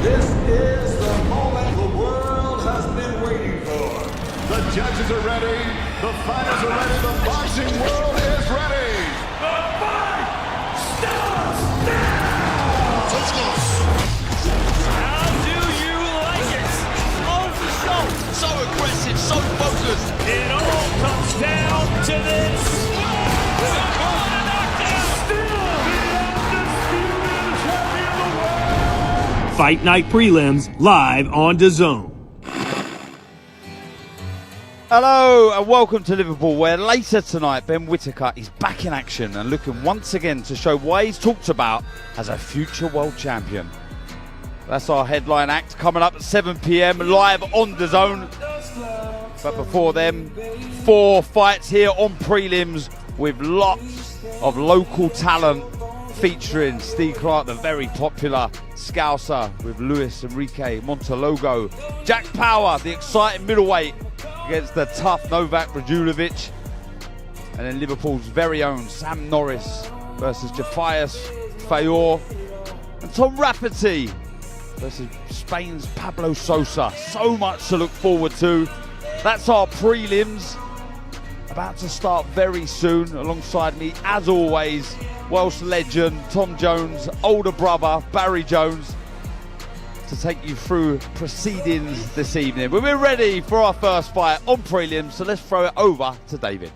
This is the moment the world has been waiting for. The judges are ready, the fighters are ready, the boxing world is ready. The fight starts now! Let's go. How do you like it? Over the show, so aggressive, so focused. It all comes down to this. The corner knockdown. Still the undisputed champion of the world. Fight Night Prelims live on DAZN. Hello and welcome to Liverpool, where later tonight Ben Whittaker is back in action and looking once again to show why he's talked about as a future world champion. That's our headline act coming up at 7 PM live on DAZN. But before them, 4 fights here on Prelims with lots of local talent featuring Steve Clarke, the very popular Scouser, with Enrique, Montelongo, Jack Power, the exciting middleweight, against the tough Novak, Radulovic, and then Liverpool's very own Sam Norris versus Jahfieus, Faure, and Tom Rafferty versus Spain's Pablo Sosa. So much to look forward to. That's our prelims, about to start very soon. Alongside me, as always, Welsh legend Tom Jones, older brother Barry Jones, to take you through proceedings this evening. But we're ready for our first fight on prelims, so let's throw it over to David.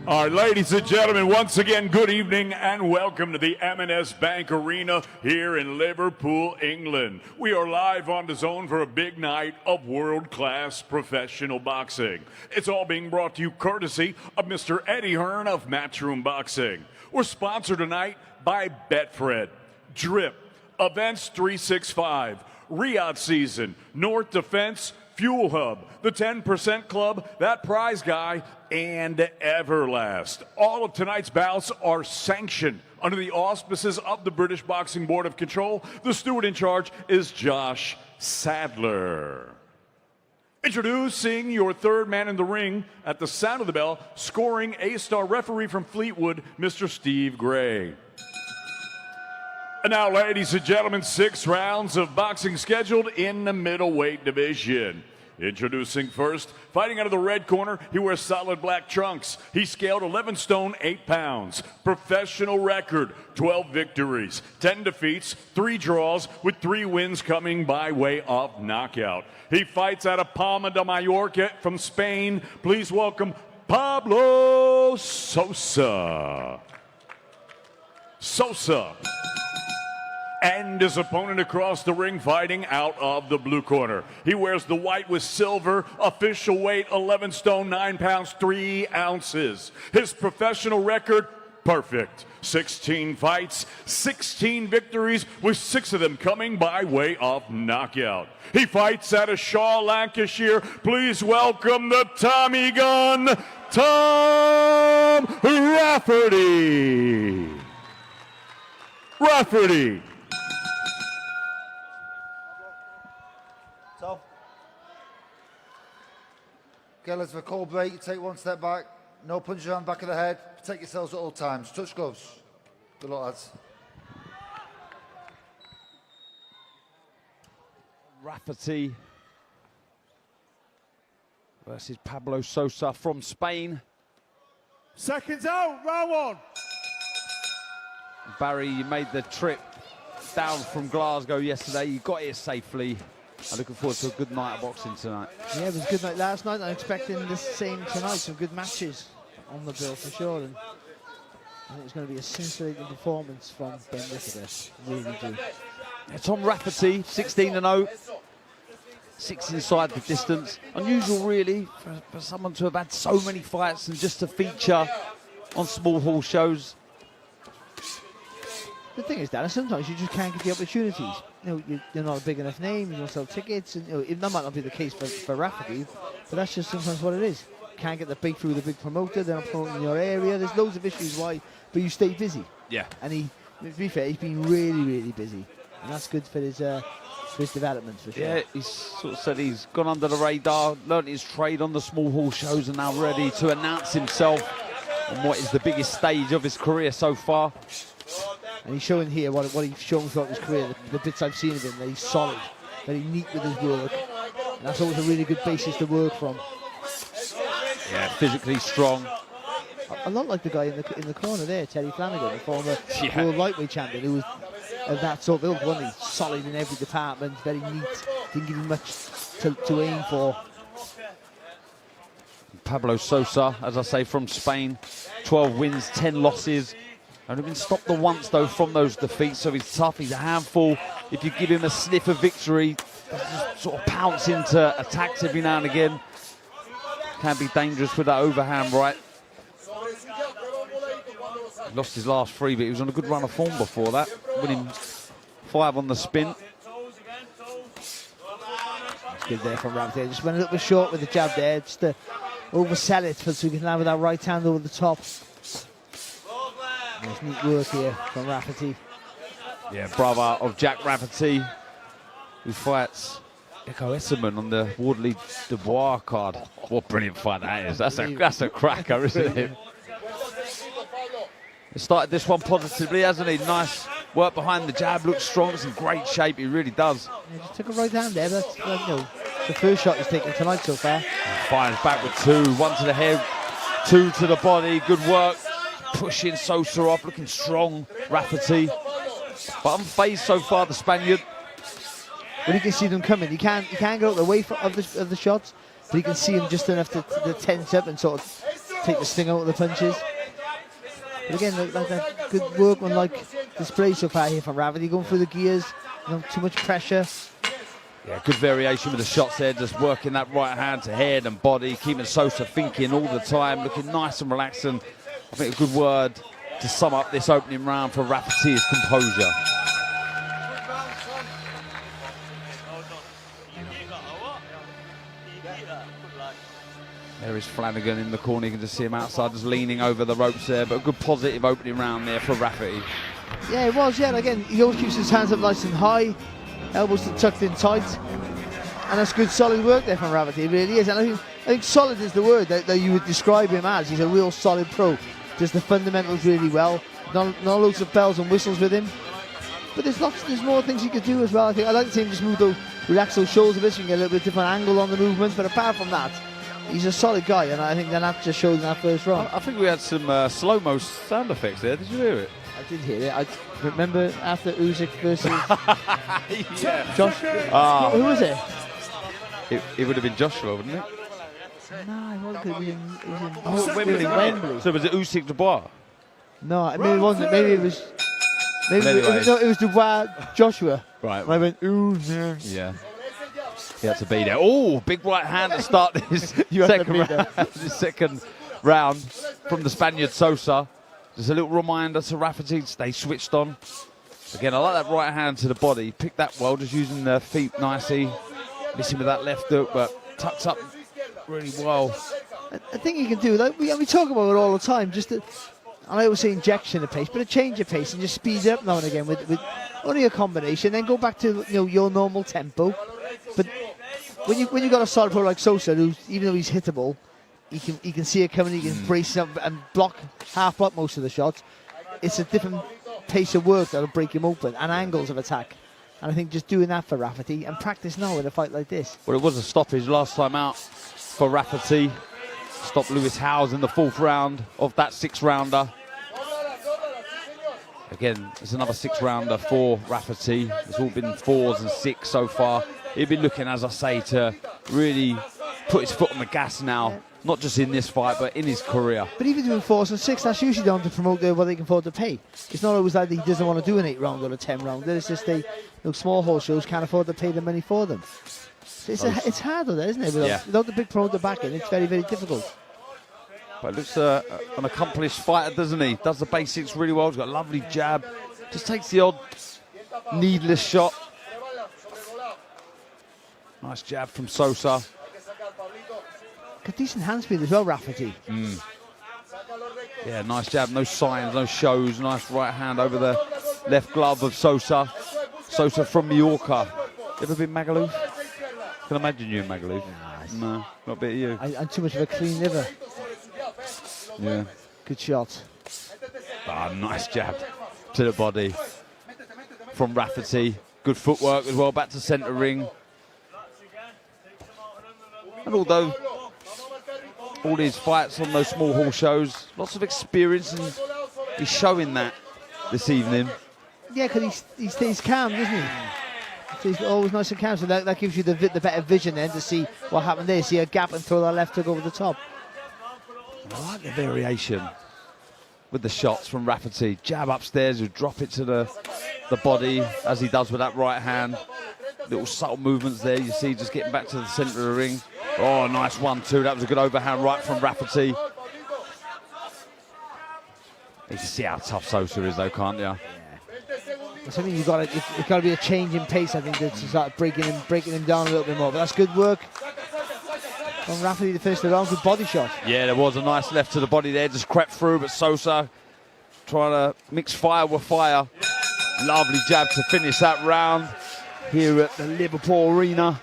All right, ladies and gentlemen, once again, good evening and welcome to the M&S Bank Arena here in Liverpool, England. We are live on DAZN for a big night of world-class professional boxing. It's all being brought to you courtesy of Mr. Eddie Hearn of Matchroom Boxing. We're sponsored tonight by Betfred, Drip, Events 365, Riyadh Season, North Defense, Fuel Hub, the 10% Club, That Prize Guy, and Everlast. All of tonight's bouts are sanctioned under the auspices of the British Boxing Board of Control. The steward in charge is Josh Sadler. Introducing your third man in the ring at the sound of the bell, scoring A-star referee from Fleetwood, Mr. Steve Gray. And now, ladies and gentlemen, 6 rounds of boxing scheduled in the middleweight division. Introducing first, fighting out of the red corner, he wears solid black trunks. He scaled 11 stone, 8 pounds. Professional record, 12 victories, 10 defeats, 3 draws, with 3 wins coming by way of knockout. He fights out of Palma de Mallorca from Spain. Please welcome Pablo Sosa. And his opponent across the ring, fighting out of the blue corner. He wears the white with silver, official weight 11 stone, 9 pounds, 3 ounces. His professional record, perfect. 16 fights, 16 victories, with 6 of them coming by way of knockout. He fights out of Shaw, Lancashire. Please welcome the Tommy Gun, Tom Rafferty. Okay, let's have a cold break. You take 1 step back. No punches around the back of the head. Protect yourselves at all times. Touch gloves. Good luck, lads. Rafferty versus Pablo Sosa from Spain. Seconds out, round 1. Barry, you made the trip down from Glasgow yesterday. You got here safely. I'm looking forward to a good night of boxing tonight. Yeah, it was a good night last night. I'm expecting the same tonight. Some good matches on the bill for sure. And I think it's going to be a scintillating performance from Ben Whittaker. Really do. Yeah, Tom Rafferty, 16-0. 6 inside the distance. Unusual, really, for someone to have had so many fights and just to feature on small hall shows. The thing is, Darren, sometimes you just can't get the opportunities. You know, you're not a big enough name, you don't sell tickets, and that might not be the case for Rafferty, but that's just sometimes what it is. Can't get the big through the big promoter, they're not promoting in your area. There's loads of issues why, but you stay busy. Yeah. And to be fair, he's been really, really busy, and that's good for his development for sure. Yeah, he's sort of said he's gone under the radar, learnt his trade on the small hall shows, and now ready to announce himself on what is the biggest stage of his career so far. And he's showing here what he's shown throughout his career, the bits I've seen of him, that he's solid, very neat with his work. And that's always a really good basis to work from. Yeah, physically strong. A lot like the guy in the corner there, Terry Flanagan, the former world lightweight champion, who was of that sort of ilk, wasn't he? Solid in every department, very neat, didn't give him much to aim for. Pablo Sosa, as I say, from Spain, 12 wins, 10 losses. Only been stopped the once, though, from those defeats, so he's tough, he's a handful. If you give him a sniff of victory, just sort of pounce into attacks every now and again. Can be dangerous with that overhand right. He lost his last 3, but he was on a good run of form before that, winning 5 on the spin. It's good there from Rafferty. Just went a little bit short with the jab there, just to oversell it so he can land with that right hand over the top. Nice neat work here from Rafferty. Yeah, brother of Jack Rafferty, who fights Echo Esserman on the Wardley Dubois card. What a brilliant fight that is. That's a cracker, isn't it? He started this one positively, hasn't he? Nice work behind the jab, looks strong, it's in great shape, he really does. Yeah, just took a right hand there, that's the first shot he's taken tonight so far. Fires back with 2, 1 to the head, 2 to the body, good work. Pushing Sosa off, looking strong, Rafferty. But unfazed so far, the Spaniard. Well, you can see them coming. He can't go out the way of the shots, but you can see him just enough to tense up and sort of take the sting out of the punches. But again, like that good workmanlike display so far here from Rafferty, going through the gears, too much pressure. Yeah, good variation with the shots there, just working that right hand to head and body, keeping Sosa thinking all the time, looking nice and relaxed. And I think a good word to sum up this opening round for Rafferty is composure. There is Flanagan in the corner, you can just see him outside, just leaning over the ropes there, but a good positive opening round there for Rafferty. Yeah, it was, yeah, and again, he always keeps his hands up nice and high, elbows tucked in tight, and that's good solid work there from Rafferty, it really is. And I think solid is the word that you would describe him as. He's a real solid pro, does the fundamentals really well, not loads of bells and whistles with him, but there's more things he could do as well. I think I'd like to see him just relax those shoulders a bit so you can get a little bit different angle on the movement, but apart from that, he's a solid guy, and I think that just showed in that first round. I think we had some slow-mo sound effects there. Did you hear it? I did hear it. I remember after Usyk versus yeah. Josh. Who was it? It would have been Joshua, wouldn't it? No, it wasn't. It was in Wembley. So was it Usyk Dubois? No, maybe it wasn't. Maybe it was. It was Dubois Joshua. Right. And I went, Usyk. Yeah. He had to be there. Oh, big right hand to start this second round from the Spaniard Sosa. Just a little reminder to Rafferty to stay switched on. Again, I like that right hand to the body. Picked that well, just using the feet nicely. Missing with that left hook, but tucks up really well. I think you can do, like we talk about it all the time, just I always say injection of pace, but a change of pace and just speed it up now and again with only a combination, then go back to your normal tempo. But when you got a solid pro like Sosa, who even though he's hittable, he can see it coming, he can brace up and half block most of the shots. It's a different pace of work that'll break him open and angles of attack. And I think just doing that for Rafferty and practice now in a fight like this. Well, it was a stoppage last time out for Rafferty. Stopped Lewis Howes in the 4th round of that 6-rounder. Again, it's another 6-rounder for Rafferty. It's all been 4s and 6 so far. He'll be looking, as I say, to really put his foot on the gas now. Not just in this fight, but in his career. But even doing 4s and 6, that's usually down to promote what they can afford to pay. It's not always like he doesn't want to do an 8-rounder or a 10-rounder. It's just small horse shows can't afford to pay the money for them. So it's harder there, isn't it? Without the big promoter backing, it's very, very difficult. But looks an accomplished fighter, doesn't he? Does the basics really well. He's got a lovely jab. Just takes the odd needless shot. Nice jab from Sosa. Got decent hand speed as well, Rafferty. Yeah, nice jab, no signs, no shows. Nice right hand over the left glove of Sosa. Sosa from Mallorca. Ever been Magaluf? Can imagine you in Magaluf. No, not a bit of you. I'm too much of a clean liver. Yeah. Good shot. Nice jab. to the body from Rafferty. Good footwork as well, back to centre ring. And although all his fights on those small hall shows, lots of experience, and he's showing that this evening. Yeah, because he stays calm, doesn't he? He's always nice and calm, so that gives you the better vision then to see what happened there. See a gap and throw that left hook over the top. I like the variation with the shots from Rafferty. Jab upstairs, he'll drop it to the body as he does with that right hand. Little subtle movements there, you see, just getting back to the centre of the ring. Oh, nice 1-2. That was a good overhand right from Rafferty. You can see how tough Sosa is, though, can't you? Yeah. I think you've got to be a change in pace, I think, to start breaking him down a little bit more. But that's good work from Rafferty to finish the round. Good body shot. Yeah, there was a nice left to the body there, just crept through, but Sosa trying to mix fire with fire. Lovely jab to finish that round here at the Liverpool Arena.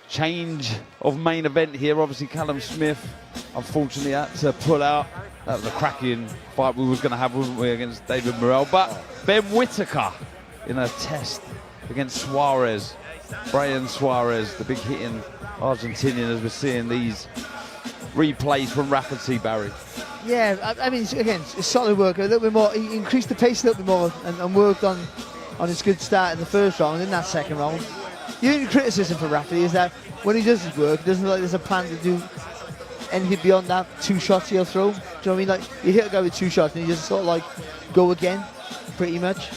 Change of main event here. Obviously, Callum Smith, unfortunately, had to pull out. That was a cracking fight we was going to have, wasn't we, against David Morrell. But Ben Whittaker in a test against Suarez. Braian Suarez, the big hitting Argentinian, as we're seeing these replays from Rafferty, Barry. Yeah, I mean, again, it's solid work. A little bit more. He increased the pace a little bit more and worked on his good start in the first round. In that second round, the only criticism for Rafferty is that when he does his work, it doesn't look like there's a plan to do anything beyond that 2 shots he'll throw. Do you know what I mean? Like, you hit a guy with 2 shots and he just sort of like go again, pretty much.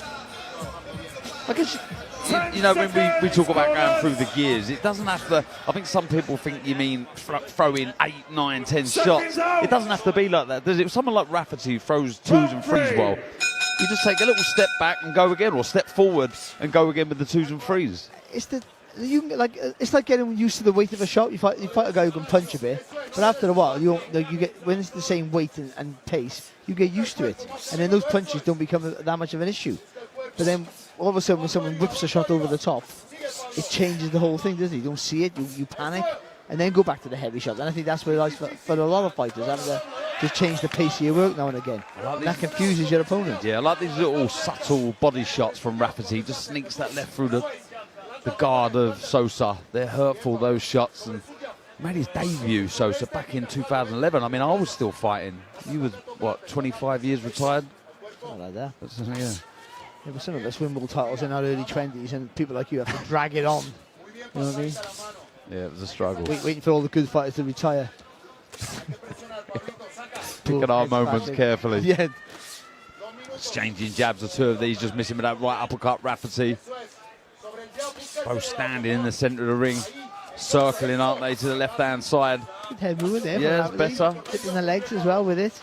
I guess. You know, when we talk about going through the gears, it doesn't have to. I think some people think you mean throw in 8, 9, 10 shots. It doesn't have to be like that, does it? If someone like Rafferty who throws 2s and 3s well, you just take a little step back and go again, or step forward and go again with the 2s and 3s. It's like getting used to the weight of a shot. You fight a guy who can punch a bit, but after a while, you get, when it's the same weight and pace, you get used to it, and then those punches don't become that much of an issue. But then all of a sudden, when someone whips a shot over the top, it changes the whole thing, doesn't it? You don't see it, you panic, and then go back to the heavy shot. And I think that's where it lies for a lot of fighters, having to just change the pace of your work now and again. And that confuses your opponent. Yeah, I like these little subtle body shots from Rafferty. Just sneaks that left through the guard of Sosa. They're hurtful, those shots. And made his debut, Sosa, back in 2011. I mean, I was still fighting. You was, what, 25 years retired? Not like that. Yeah. Yeah, but some of us win world titles in our early 20s, and people like you have to drag it on. You know what I mean? Yeah, it was a struggle. Waiting for all the good fighters to retire. Picking our moments carefully. Yeah. Exchanging jabs, the 2 of these, just missing with that right uppercut, Rafferty. Both standing in the centre of the ring, circling, aren't they, to the left-hand side. Good head movement there. Yeah, it's better. Tipping the legs as well with it.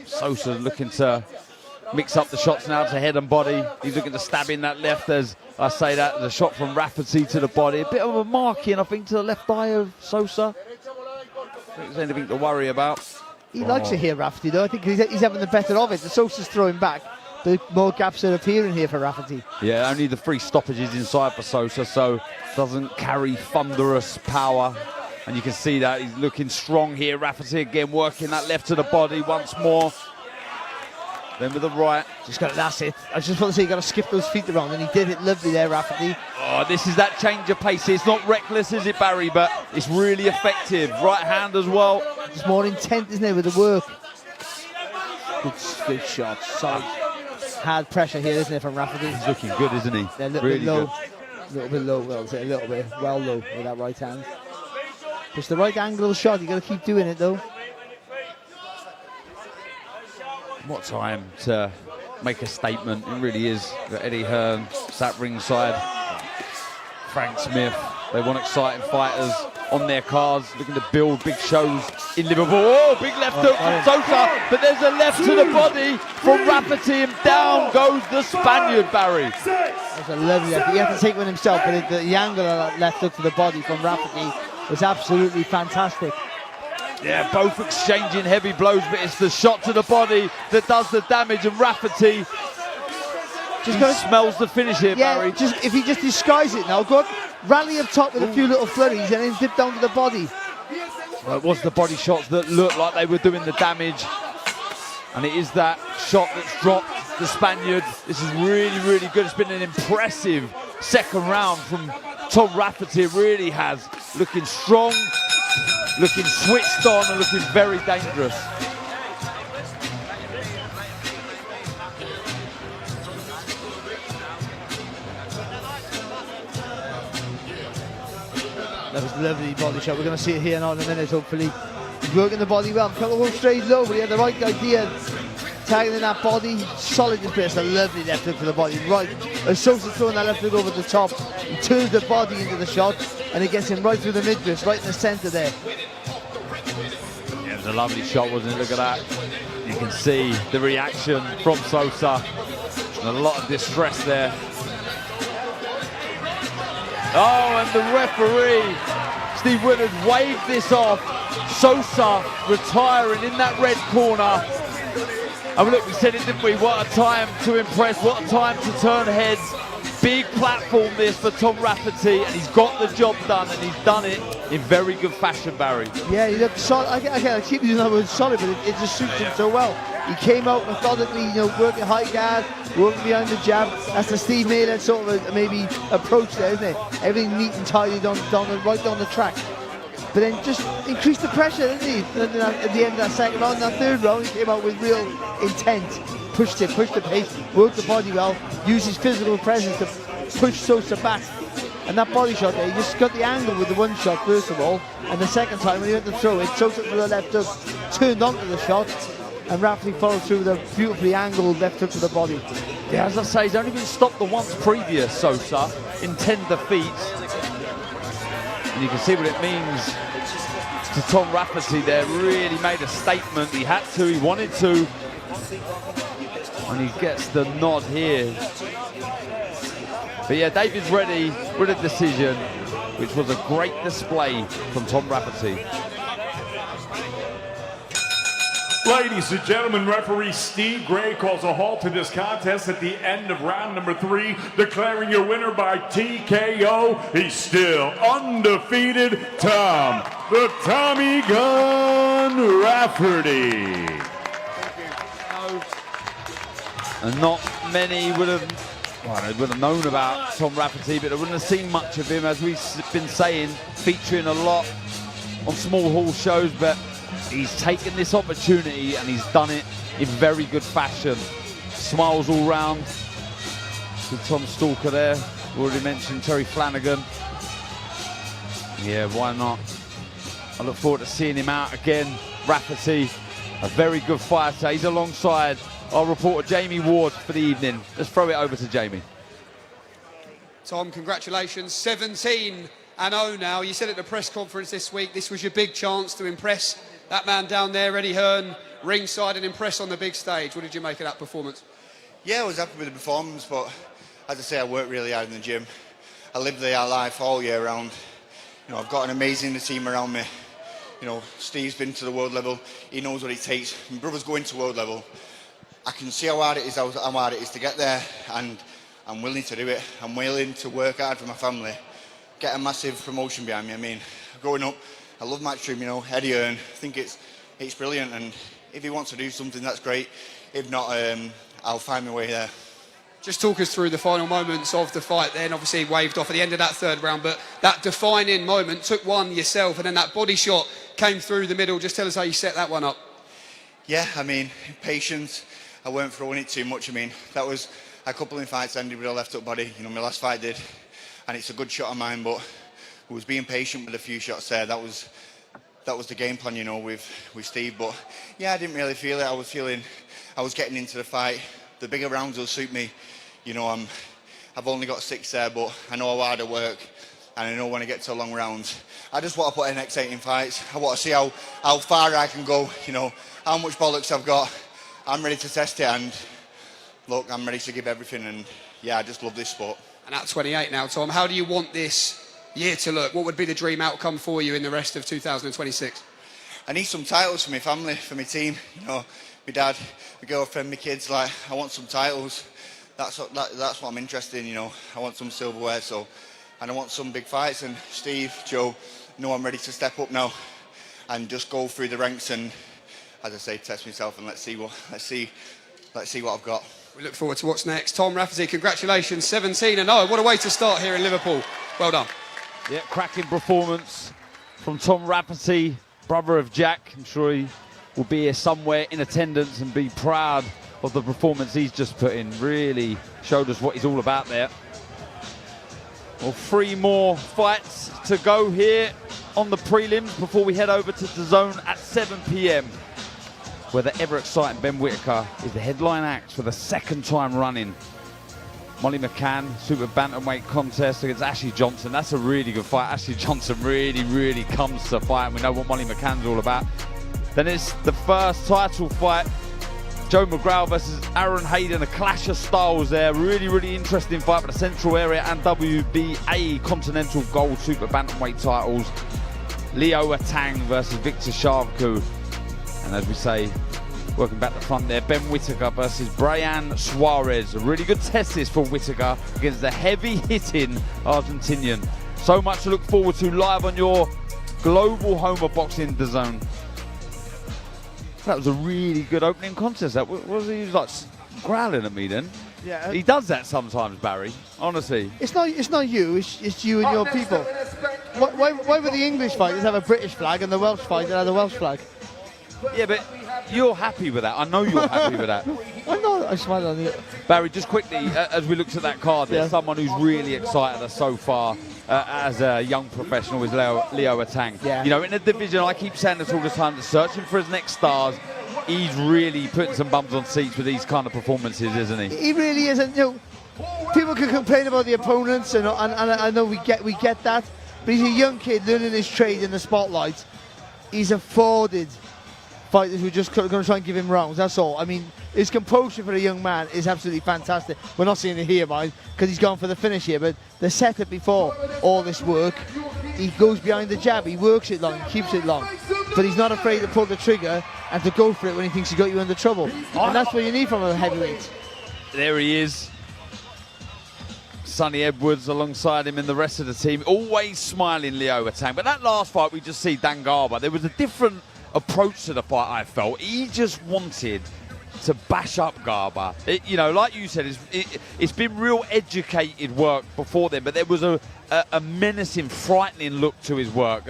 Sosa looking to mix up the shots now to head and body. He's looking to stab in that left, as I say that. The shot from Rafferty to the body. A bit of a marking, I think, to the left eye of Sosa. I think there's anything to worry about. He likes to hear Rafferty, though. I think he's having the better of it. The Sosa's throwing back. The more gaps are appearing here for Rafferty. Yeah, only the 3 stoppages inside for Sosa, so doesn't carry thunderous power. And you can see that he's looking strong here. Rafferty again working that left to the body once more. Then with the right. That's it. I just want to say you got to skip those feet around, and he did it lovely there, Rafferty. Oh, this is that change of pace. It's not reckless, is it, Barry? But it's really effective. Right hand as well. It's more intent, isn't it, with the work? Good shot. Solid. Hard pressure here, isn't it, from Rafferty? He's looking good, isn't he? They're a little really bit low. good. A little bit low, well, say a little bit. Well low with that right hand. It's the right angle of the shot. You got to keep doing it, though. What time to make a statement. It really is. Eddie Hearn sat ringside. Frank Smith. They want exciting fighters on their cards, looking to build big shows in Liverpool. Oh, big left hook from Sosa, but there's a left to the body from Rafferty, and down goes the Spaniard, Barry. That's a lovely left. He had to take one himself, but the angle of that left hook to the body from Rafferty was absolutely fantastic. Yeah, both exchanging heavy blows, but it's the shot to the body that does the damage, and Rafferty smells the finish here, Barry. If he just disguise it now, go on, rally up top with a few little flurries and then dip down to the body. Well, it was the body shots that looked like they were doing the damage. And it is that shot that's dropped the Spaniard. This is really, really good. It's been an impressive second round from Tom Rafferty. It really has. Looking strong, looking switched on, and looking very dangerous. That was a lovely body shot. We're going to see it here now in a minute, hopefully. He's working the body well. Can't go straight low, but he had the right idea. Tagging in that body, solid in place. A lovely left hook to the body. Right, as Sosa throwing that left hook over the top, he turns the body into the shot, and it gets him right through the midriff, right in the centre there. Yeah, it was a lovely shot, wasn't it? Look at that. You can see the reaction from Sosa. And a lot of distress there. Oh, and the referee, Steve Willard, waved this off. Sosa retiring in that red corner. And look, we said it, didn't we? What a time to impress, what a time to turn heads. Big platform this for Tom Rafferty, and he's got the job done, and he's done it in very good fashion, Barry. Yeah, he looked solid. I keep using that word solid, but it just suits him so well. He came out methodically, working high guard, working behind the jab. That's the Steve Mailer sort of maybe approach there, isn't it? Everything neat and tidy right down the track. But then just increased the pressure, didn't he? And then at the end of that second round, that third round, he came out with real intent. Pushed the pace, worked the body well, used his physical presence to push Sosa back. And that body shot there, he just got the angle with the one shot first of all, and the second time when he went to throw it, Sosa with the left hook turned onto the shot, and Rafferty followed through with a beautifully angled left hook to the body. Yeah, as I say, he's only been stopped the once previous, Sosa, in 10 defeats. And you can see what it means to Tom Rafferty there. Really made a statement. He had to, he wanted to. And he gets the nod here. But yeah, David's ready with a decision, which was a great display from Tom Rafferty. Ladies and gentlemen, referee Steve Gray calls a halt to this contest at the end of round number 3, declaring your winner by TKO. He's still undefeated, Tom, the Tommy Gun Rafferty. And not many would have known about Tom Rafferty, but they wouldn't have seen much of him, as we've been saying, featuring a lot on small hall shows, but he's taken this opportunity and he's done it in very good fashion. Smiles all round to Tom Stalker there. Already mentioned Terry Flanagan. Yeah, why not? I look forward to seeing him out again. Rafferty, a very good fighter. He's alongside our reporter Jamie Ward for the evening. Let's throw it over to Jamie. Tom, congratulations. 17-0 now. You said at the press conference this week this was your big chance to impress that man down there, Eddie Hearn, ringside, and impress on the big stage. What did you make of that performance? Yeah, I was happy with the performance, but as I say, I worked really hard in the gym. I live the life all year round. I've got an amazing team around me. Steve's been to the world level. He knows what it takes. My brother's going to world level. I can see how hard it is, how hard it is to get there, and I'm willing to do it. I'm willing to work hard for my family, get a massive promotion behind me. I mean, growing up, I love Matchroom, Eddie Hearn. I think it's brilliant, and if he wants to do something, that's great. If not, I'll find my way there. Just talk us through the final moments of the fight then. Obviously waved off at the end of that third round, but that defining moment, took one yourself, and then that body shot came through the middle. Just tell us how you set that one up. Yeah, I mean, patience. I weren't throwing it too much. I mean, that was a couple of fights ended with a left hook body. My last fight did, and it's a good shot of mine, but I was being patient with a few shots there. That was the game plan, with Steve. But yeah, I didn't really feel it. I was getting into the fight. The bigger rounds will suit me. I've only got 6 there, but I know how hard I work, and I know when I get to long rounds. I just want to put in next 18 fights. I want to see how far I can go. How much bollocks I've got. I'm ready to test it, and look, I'm ready to give everything, and yeah, I just love this sport. And at 28 now, Tom, how do you want this year to look? What would be the dream outcome for you in the rest of 2026? I need some titles for my family, for my team. My dad, my girlfriend, my kids. I want some titles. That's what I'm interested in. I want some silverware, and I want some big fights. And Steve, Joe, I'm ready to step up now and just go through the ranks. And as I say, test myself and let's see what I've got. We look forward to what's next. Tom Rafferty, congratulations, 17-0. What a way to start here in Liverpool. Well done. Yeah, cracking performance from Tom Rafferty, brother of Jack. I'm sure he will be here somewhere in attendance and be proud of the performance he's just put in. Really showed us what he's all about there. Well, 3 more fights to go here on the prelims before we head over to DAZN at 7 p.m. where the ever-exciting Ben Whittaker is the headline act for the 2nd time running. Molly McCann, super bantamweight contest against Ashley Johnson. That's a really good fight. Ashley Johnson really comes to fight, and we know what Molly McCann's all about. Then it's the first title fight. Joe McGraw versus Aaron Hayden, a clash of styles there. Really interesting fight for the Central Area and WBA Continental Gold Super Bantamweight titles. Leo Atang versus Victor Shavku. And as we say, working back the front there, Ben Whittaker versus Braian Suarez. A really good test this for Whittaker against the heavy-hitting Argentinian. So much to look forward to live on your global home of boxing, DAZN. That was a really good opening contest. That was he was like growling at me then. Yeah, he does that sometimes, Barry. Honestly, it's not you. It's you and your people. Why would the English fighters have a British flag and the Welsh fighters have the Welsh flag? Yeah, but you're happy with that. I know you're happy with that. I'm not. I smile on you. Barry, just quickly, as we looked at that card, there's someone who's really excited us so far as a young professional is Leo Atang. Yeah. You know, in the division, I keep saying this all the time, searching for his next stars. He's really putting some bums on seats with these kind of performances, isn't he? He really is. And, you know, people can complain about the opponents, and I know we get that, but he's a young kid learning his trade in the spotlight. He's afforded fighters who are just going to try and give him rounds, that's all. I mean, his composure for a young man is absolutely fantastic. We're not seeing it here, mind, because he's gone for the finish here, but the setup before all this work, he goes behind the jab, he works it long, he keeps it long, but he's not afraid to pull the trigger and to go for it when he thinks he's got you under trouble. And that's what you need from a heavyweight. There he is. Sonny Edwards alongside him and the rest of the team, always smiling, Leo Atang. But that last fight, we just see Dan Garber, there was a different approach to the fight, I felt. He just wanted to bash up Garber. You know, like you said, it's been real educated work before then, but there was a menacing, frightening look to his work.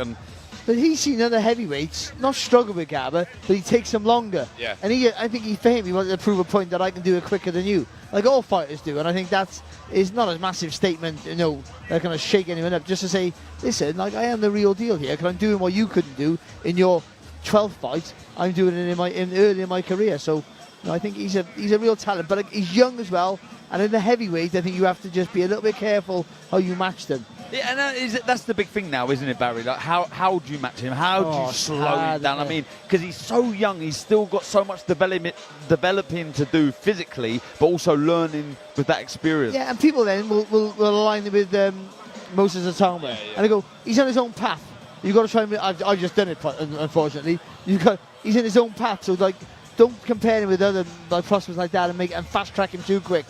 But he's seen other heavyweights not struggle with Garber, but he takes them longer. Yeah. And I think he wanted to prove a point that I can do it quicker than you, like all fighters do. And I think that is not a massive statement, you know, that's going to shake anyone up. Just to say, listen, like, I am the real deal here, because I'm doing what you couldn't do in your 12th fight. I'm doing it early in my career. So, you know, I think he's a real talent, but he's young as well. And in the heavyweight, I think you have to just be a little bit careful how you match them. Yeah, and that's the big thing now, isn't it, Barry? Like, how do you match him? How do you slow him down? I mean, because he's so young, he's still got so much developing to do physically, but also learning with that experience. Yeah, and people then will align him with Moses Atama. Yeah. And they go, he's on his own path. You've got to try and... I've just done it, unfortunately. He's in his own path, so, like, don't compare him with other prospects like that and fast track him too quick.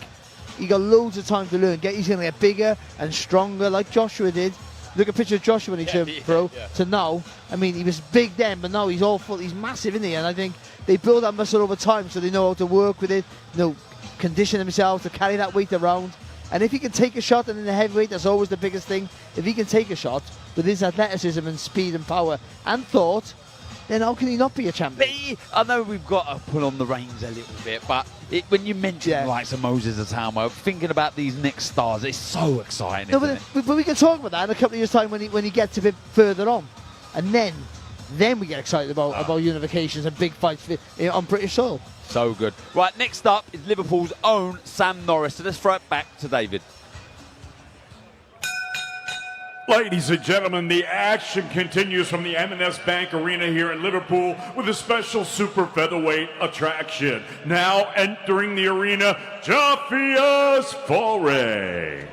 He got loads of time to learn. He's going to get bigger and stronger, like Joshua did. Look at a picture of Joshua when he turned pro to now. I mean, he was big then, but now he's all full. He's massive, isn't he? And I think they build that muscle over time, so they know how to work with it, you know, condition themselves to carry that weight around. And if he can take a shot, and in the heavyweight, that's always the biggest thing. If he can take a shot with his athleticism and speed and power and thought, then how can he not be a champion? I know we've got to pull on the reins a little bit, but when you mention like some Moses Atama, thinking about these next stars, it's so exciting. No, but we can talk about that in a couple of years' time when he gets a bit further on, and then we get excited about unifications and big fights on British soil. So good. Right, next up is Liverpool's own Sam Norris. So let's throw it back to David. Ladies and gentlemen, the action continues from the M&S Bank Arena here in Liverpool with a special super featherweight attraction. Now entering the arena, Jahfieus Faure.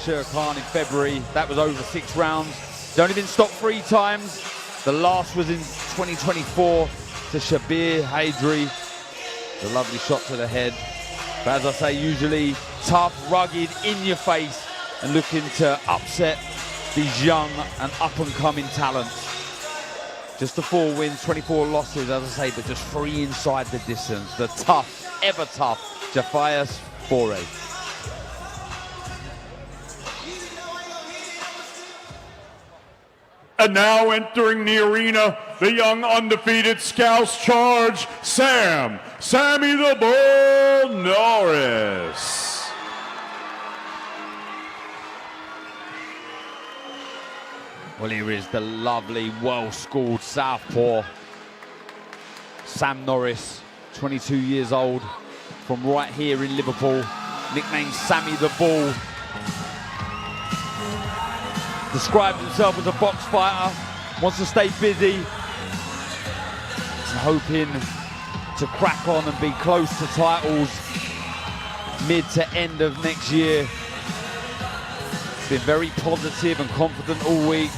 Shah Khan in February. That was over 6 rounds. He's only been stopped 3 times. The last was in 2024 to Shabir Haydri. A lovely shot to the head. But as I say, usually tough, rugged, in your face, and looking to upset these young and up-and-coming talents. Just the 4 wins, 24 losses, as I say, but just 3 inside the distance. The tough, ever tough, Jahfieus Faure. And now entering the arena, the young undefeated Scouse Charge, Sammy the Bull Norris. Well, here is the lovely, well-schooled southpaw, Sam Norris, 22 years old, from right here in Liverpool, nicknamed Sammy the Bull. Describes himself as a box fighter, wants to stay busy, and hoping to crack on and be close to titles mid to end of next year. Been very positive and confident all week,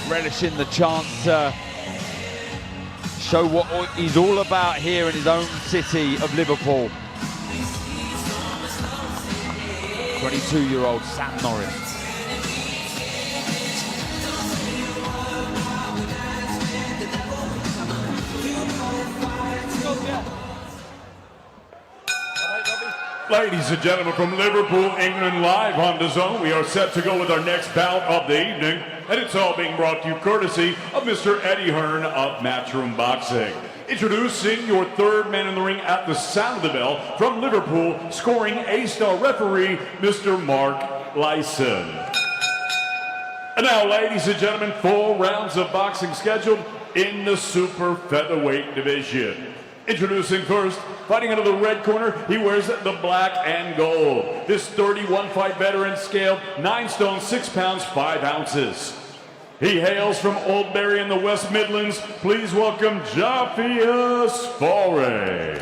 relishing the chance to show what he's all about here in his own city of Liverpool. 22-year-old Sam Norris. Ladies and gentlemen, from Liverpool, England, live on DAZN, we are set to go with our next bout of the evening, and it's all being brought to you courtesy of Mr. Eddie Hearn of Matchroom Boxing. Introducing your third man in the ring at the sound of the bell, from Liverpool, scoring A-star referee, Mr. Mark Lyson. And now, ladies and gentlemen, 4 rounds of boxing scheduled in the super featherweight division. Introducing first, fighting out of the red corner, he wears the black and gold. This 31-fight veteran scaled 9 stone, 6 pounds, 5 ounces. He hails from Oldbury in the West Midlands. Please welcome Jahfieus Faure.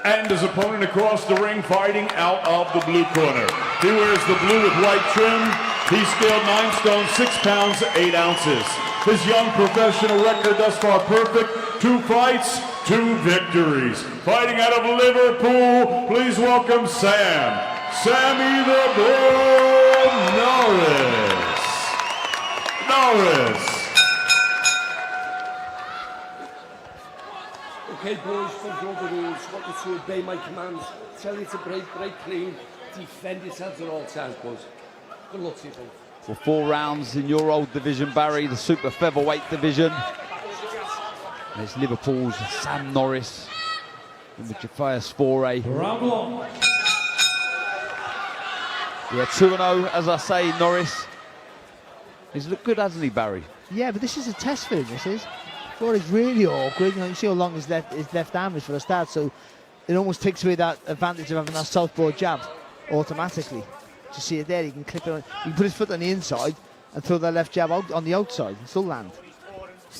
And his opponent across the ring, fighting out of the blue corner. He wears the blue with white trim. He scaled 9 stone, 6 pounds, 8 ounces. His young professional record thus far perfect, 2 fights, 2 victories. Fighting out of Liverpool, please welcome Sammy the Bull Norris. Okay, boys, follow the rules. Want you to obey my commands. Tell you to break clean. Defend yourselves at all times, boys. Good luck to you, boys. For 4 rounds in your old division, Barry, the super featherweight division. And it's Liverpool's Sam Norris and the Jahfieus Faure. Yeah, 2-0, as I say, Norris. He's looked good, hasn't he, Barry? Yeah, but this is a test for him, this is. Faure is really awkward. You know, you see how long his left arm is for a start, so it almost takes away that advantage of having that southpaw jab automatically. To see it there, he can clip it on. He can put his foot on the inside and throw that left jab out on the outside and still land.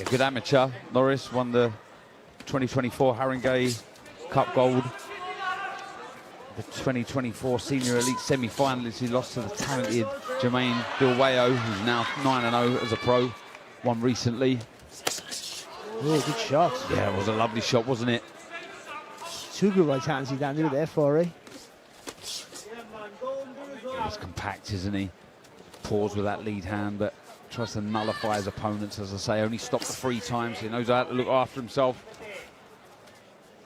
A good amateur. Norris won the 2024 Haringey Cup Gold. The 2024 Senior Elite semi-finalist, he lost to the talented Jermaine Bilwao, who's now 9-0 as a pro. Won recently. Oh, good shot. Yeah, it was a lovely shot, wasn't it? 2 good right hands he landed with there, Faure. He's compact, isn't he? Paws with that lead hand, but tries to nullify his opponents, as I say. Only stopped 3 times. He knows how to look after himself.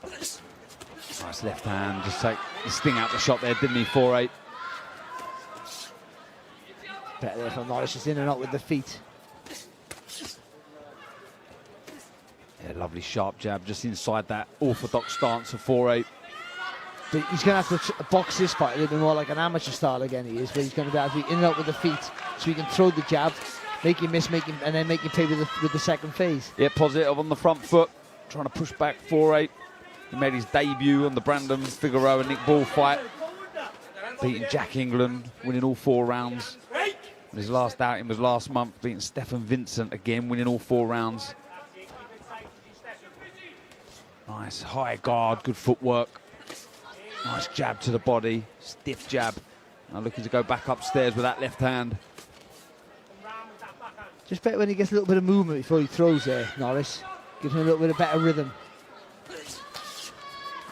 Nice left hand. Just take the sting out the shot there, didn't he, Faure? Better there from Norris, just in and out with the feet. Yeah, lovely sharp jab, just inside that orthodox stance of Faure. But he's going to have to box this fight a little bit more like an amateur style again, he is, but he's going to be able to be in and out with the feet, so he can throw the jab, make him miss, and then make him pay with the second phase. Yeah, positive on the front foot, trying to push back Faure. He made his debut on the Brandon Figueroa and Nick Ball fight, beating Jack England, winning all 4 rounds. And his last outing was last month, beating Stephen Vincent again, winning all 4 rounds. Nice high guard, good footwork. Nice jab to the body, stiff jab. Now looking to go back upstairs with that left hand. Just better when he gets a little bit of movement before he throws there, Norris. Gives him a little bit of better rhythm.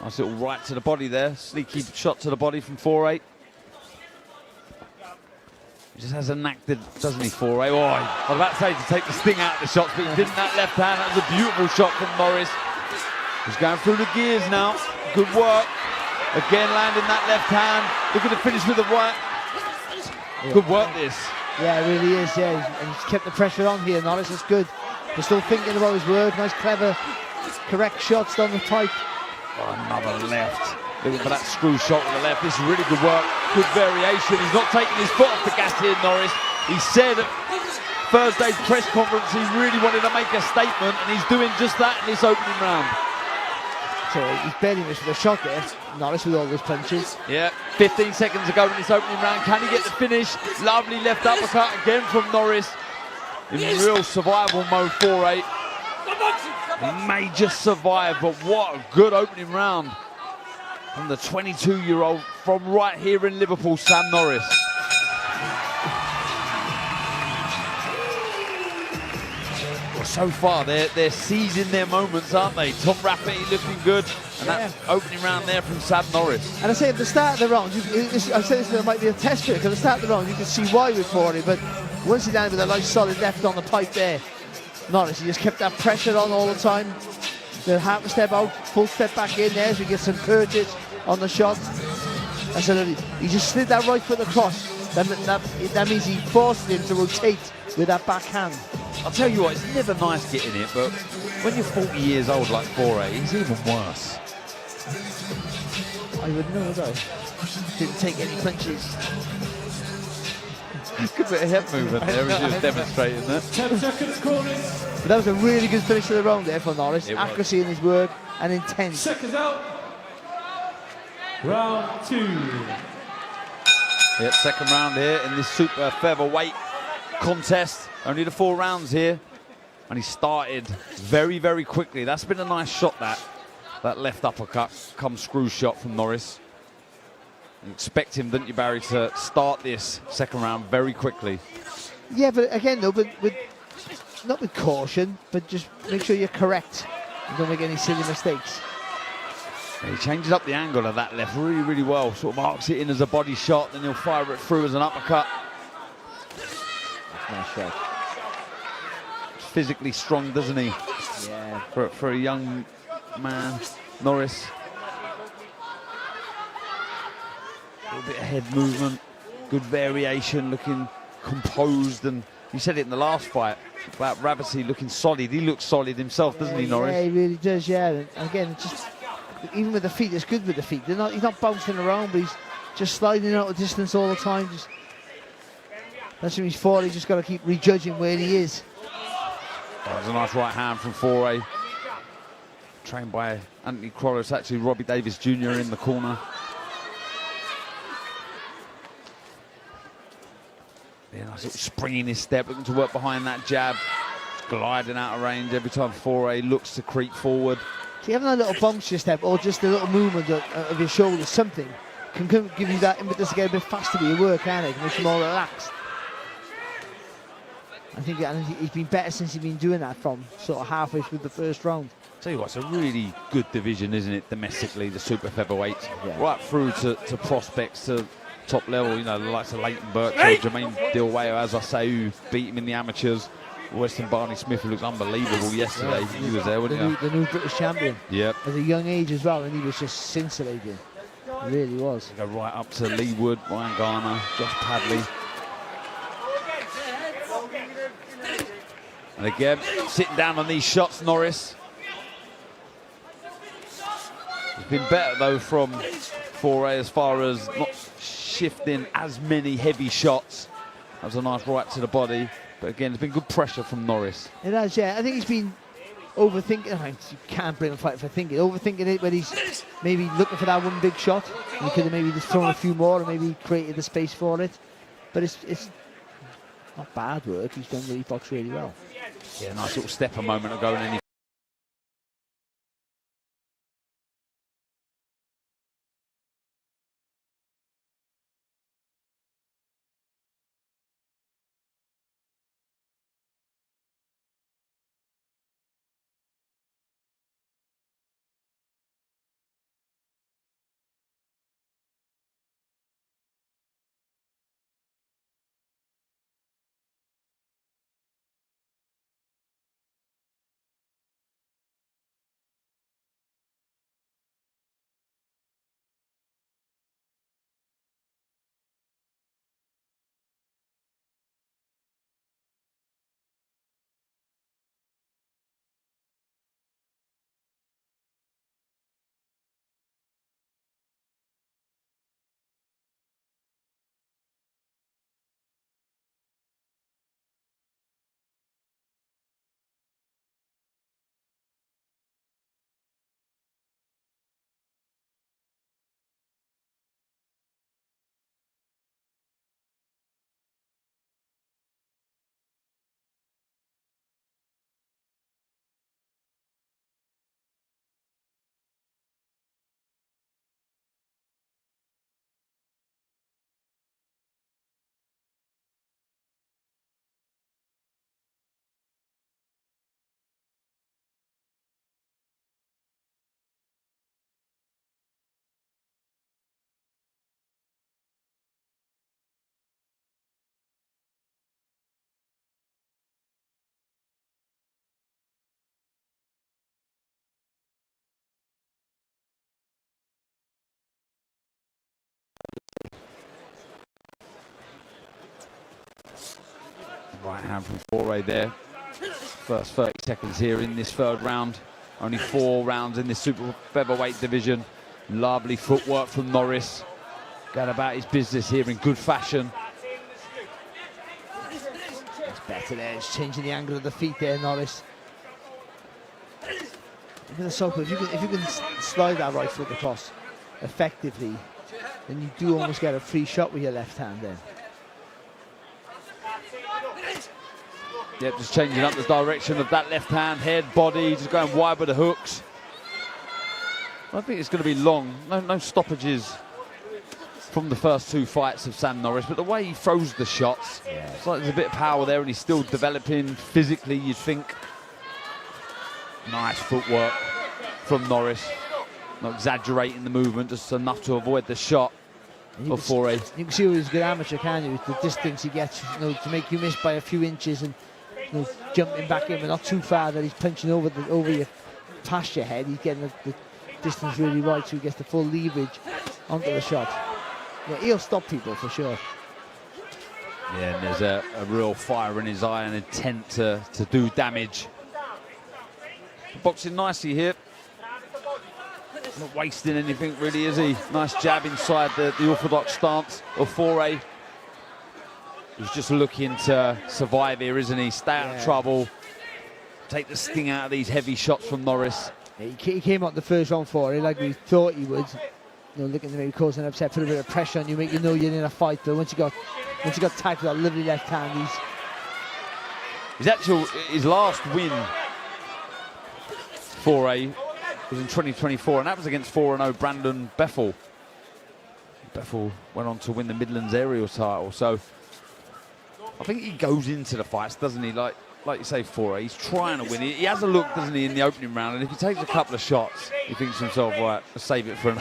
Nice little right to the body there. Sneaky shot to the body from Faure. He just has a knack, doesn't he, Faure? Oh, I was about to say to take the sting out of the shots, but he didn't that left hand. That was a beautiful shot from Norris. He's going through the gears now. Good work. Again, landing that left hand. Looking to finish with the right. Good work, this. Yeah, it really is, yeah. And he's kept the pressure on here, Norris. It's good. He's still thinking about his work. Nice, clever, correct shots down the pipe. Oh, another left. Looking for that screw shot with the left. This is really good work. Good variation. He's not taking his foot off the gas here, Norris. He said at Thursday's press conference he really wanted to make a statement, and he's doing just that in this opening round. So he's barely missed with a shot there, Norris, with all those punches. Yeah, 15 seconds ago in this opening round. Can he get the finish? Lovely left uppercut again from Norris. In real survival mode, Faure. Major survive, but what a good opening round from the 22-year-old from right here in Liverpool, Sam Norris. Well, so far, they're seizing their moments, aren't they? Tom Rafferty looking good, and that opening round there from Sam Norris. And I say at the start of the round, I said this might be a test for it, because at the start of the round you can see why with Faure, but once he landed with a nice solid left on the pipe there, Norris, he just kept that pressure on all the time. The half a step out, full step back in there, so he gets some purchase on the shot. And so he just slid that right foot across. That means he forced him to rotate with that backhand. I'll tell you what, it's never nice getting it, but when you're 40 years old like Faure, it's even worse. I wouldn't know, would I? Didn't take any punches. Good bit of head movement there, as he was demonstrating that. 10 seconds, corners. But that was a really good finish to the round there for Norris. It Accuracy in his work and intent. Seconds out. Round 2. Yep, second round here in this super featherweight contest. Only the 4 rounds here. And he started very, very quickly. That's been a nice shot, that left uppercut, come screw shot from Norris. You expect him, didn't you, Barry, to start this second round very quickly. Yeah, but again, though, not with caution, but just make sure you're correct. You don't make any silly mistakes. Yeah, he changes up the angle of that left really, really well. Sort of arcs it in as a body shot, then he'll fire it through as an uppercut. Nice shot. Physically strong, doesn't he? Yeah. For a young man, Norris. A little bit of head movement, good variation, looking composed, and you said it in the last fight about Rafferty looking solid. He looks solid himself, doesn't he, Norris? Yeah, he really does, yeah. And again, just even with the feet, it's good with the feet. He's not bouncing around, but he's just sliding out of distance all the time. That's what he's for. He's just got to keep rejudging where he is. Oh, there's a nice right hand from Faure. Trained by Anthony Croris, actually Robbie Davis Jr. in the corner. Yeah, nice little spring in his step, looking to work behind that jab. Gliding out of range every time Faure looks to creep forward. So having a little bounce your step or just a little movement of your shoulders, something can give you that impetus to get a bit faster with your work, can't it? Make you more relaxed. I think he's been better since he's been doing that from sort of halfway through the first round. Tell you what, it's a really good division, isn't it, domestically, the super featherweights. Yeah. Right through to prospects, to top level, you know, the likes of Leighton Burke, Jermaine Dilwayo, as I say, who beat him in the amateurs. Weston Barney Smith, who looks unbelievable yesterday. Yeah, he was there, wasn't he? The new British champion. Yep. At a young age as well, and he was just scintillating. He really was. Go right up to Lee Wood, Ryan Garner, Josh Padley. And again, sitting down on these shots, Norris. It's been better, though, from Faure as far as not shifting as many heavy shots. That was a nice right to the body. But again, there's been good pressure from Norris. It has, yeah. I think he's been overthinking. I mean, you can't blame him for thinking. Overthinking it, but he's maybe looking for that one big shot. He could have maybe just thrown a few more and maybe created the space for it. But it's not bad work. He's done really box really well. Yeah, nice little step a moment ago, and then he Right hand from Faure there. First 30 seconds here in this third round. Only 4 rounds in this super featherweight division. Lovely footwork from Norris. Going about his business here in good fashion. It's better there. It's changing the angle of the feet there, Norris. Look at the southpaw. If you can slide that right foot across effectively, then you do almost get a free shot with your left hand then. Yep, just changing up the direction of that left hand, head, body, just going wide with the hooks. I think it's going to be long. No stoppages from the first 2 fights of Sam Norris, but the way he throws the shots, it's like there's a bit of power there and he's still developing physically, you'd think. Nice footwork from Norris. Not exaggerating the movement, just enough to avoid the shot of Faure. You can see he's a good amateur, can you? With the distance he gets, to make you miss by a few inches and jumping back in, but not too far that he's punching over your past your head. He's getting the distance really right, so he gets the full leverage onto the shot. Yeah, he'll stop people for sure. Yeah, and there's a real fire in his eye and intent to do damage. Boxing nicely here. Not wasting anything really, is he? Nice jab inside the orthodox stance of Faure. He's just looking to survive here, isn't he? Stay out of trouble. Take the sting out of these heavy shots from Norris. Yeah, he came out the first round Faure like we thought he would. Looking to maybe cause an upset, put a bit of pressure on you, make you know you're in a fight. But once you got tagged with that lovely left hand, his last win, Faure, was in 2024, and that was against 4-0 Brandon Bethel. Bethel went on to win the Midlands aerial title, so I think he goes into the fights, doesn't he? Like you say, Faure, he's trying to win. He has a look, doesn't he, in the opening round, and if he takes a couple of shots, he thinks to himself, right, let's save it for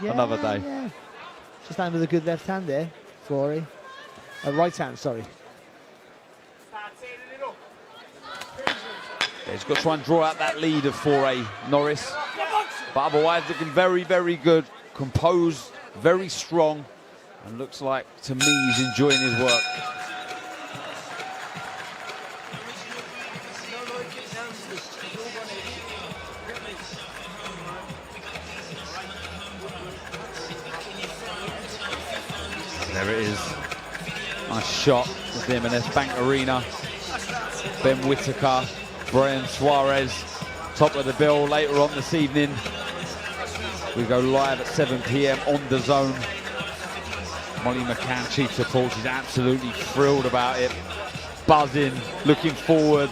another day. Yeah. Just stand with a good left hand there, Faure. Right hand, sorry. Yeah, he's got to try and draw out that lead of Faure, Norris. But otherwise, looking very, very good, composed, very strong, and looks like, to me, he's enjoying his work. There it is. Nice shot at the M&S Bank Arena. Ben Whittaker, Braian Suarez, top of the bill later on this evening. We go live at 7 p.m. on DAZN. Molly McCann, chief support, she's absolutely thrilled about it. Buzzing, looking forward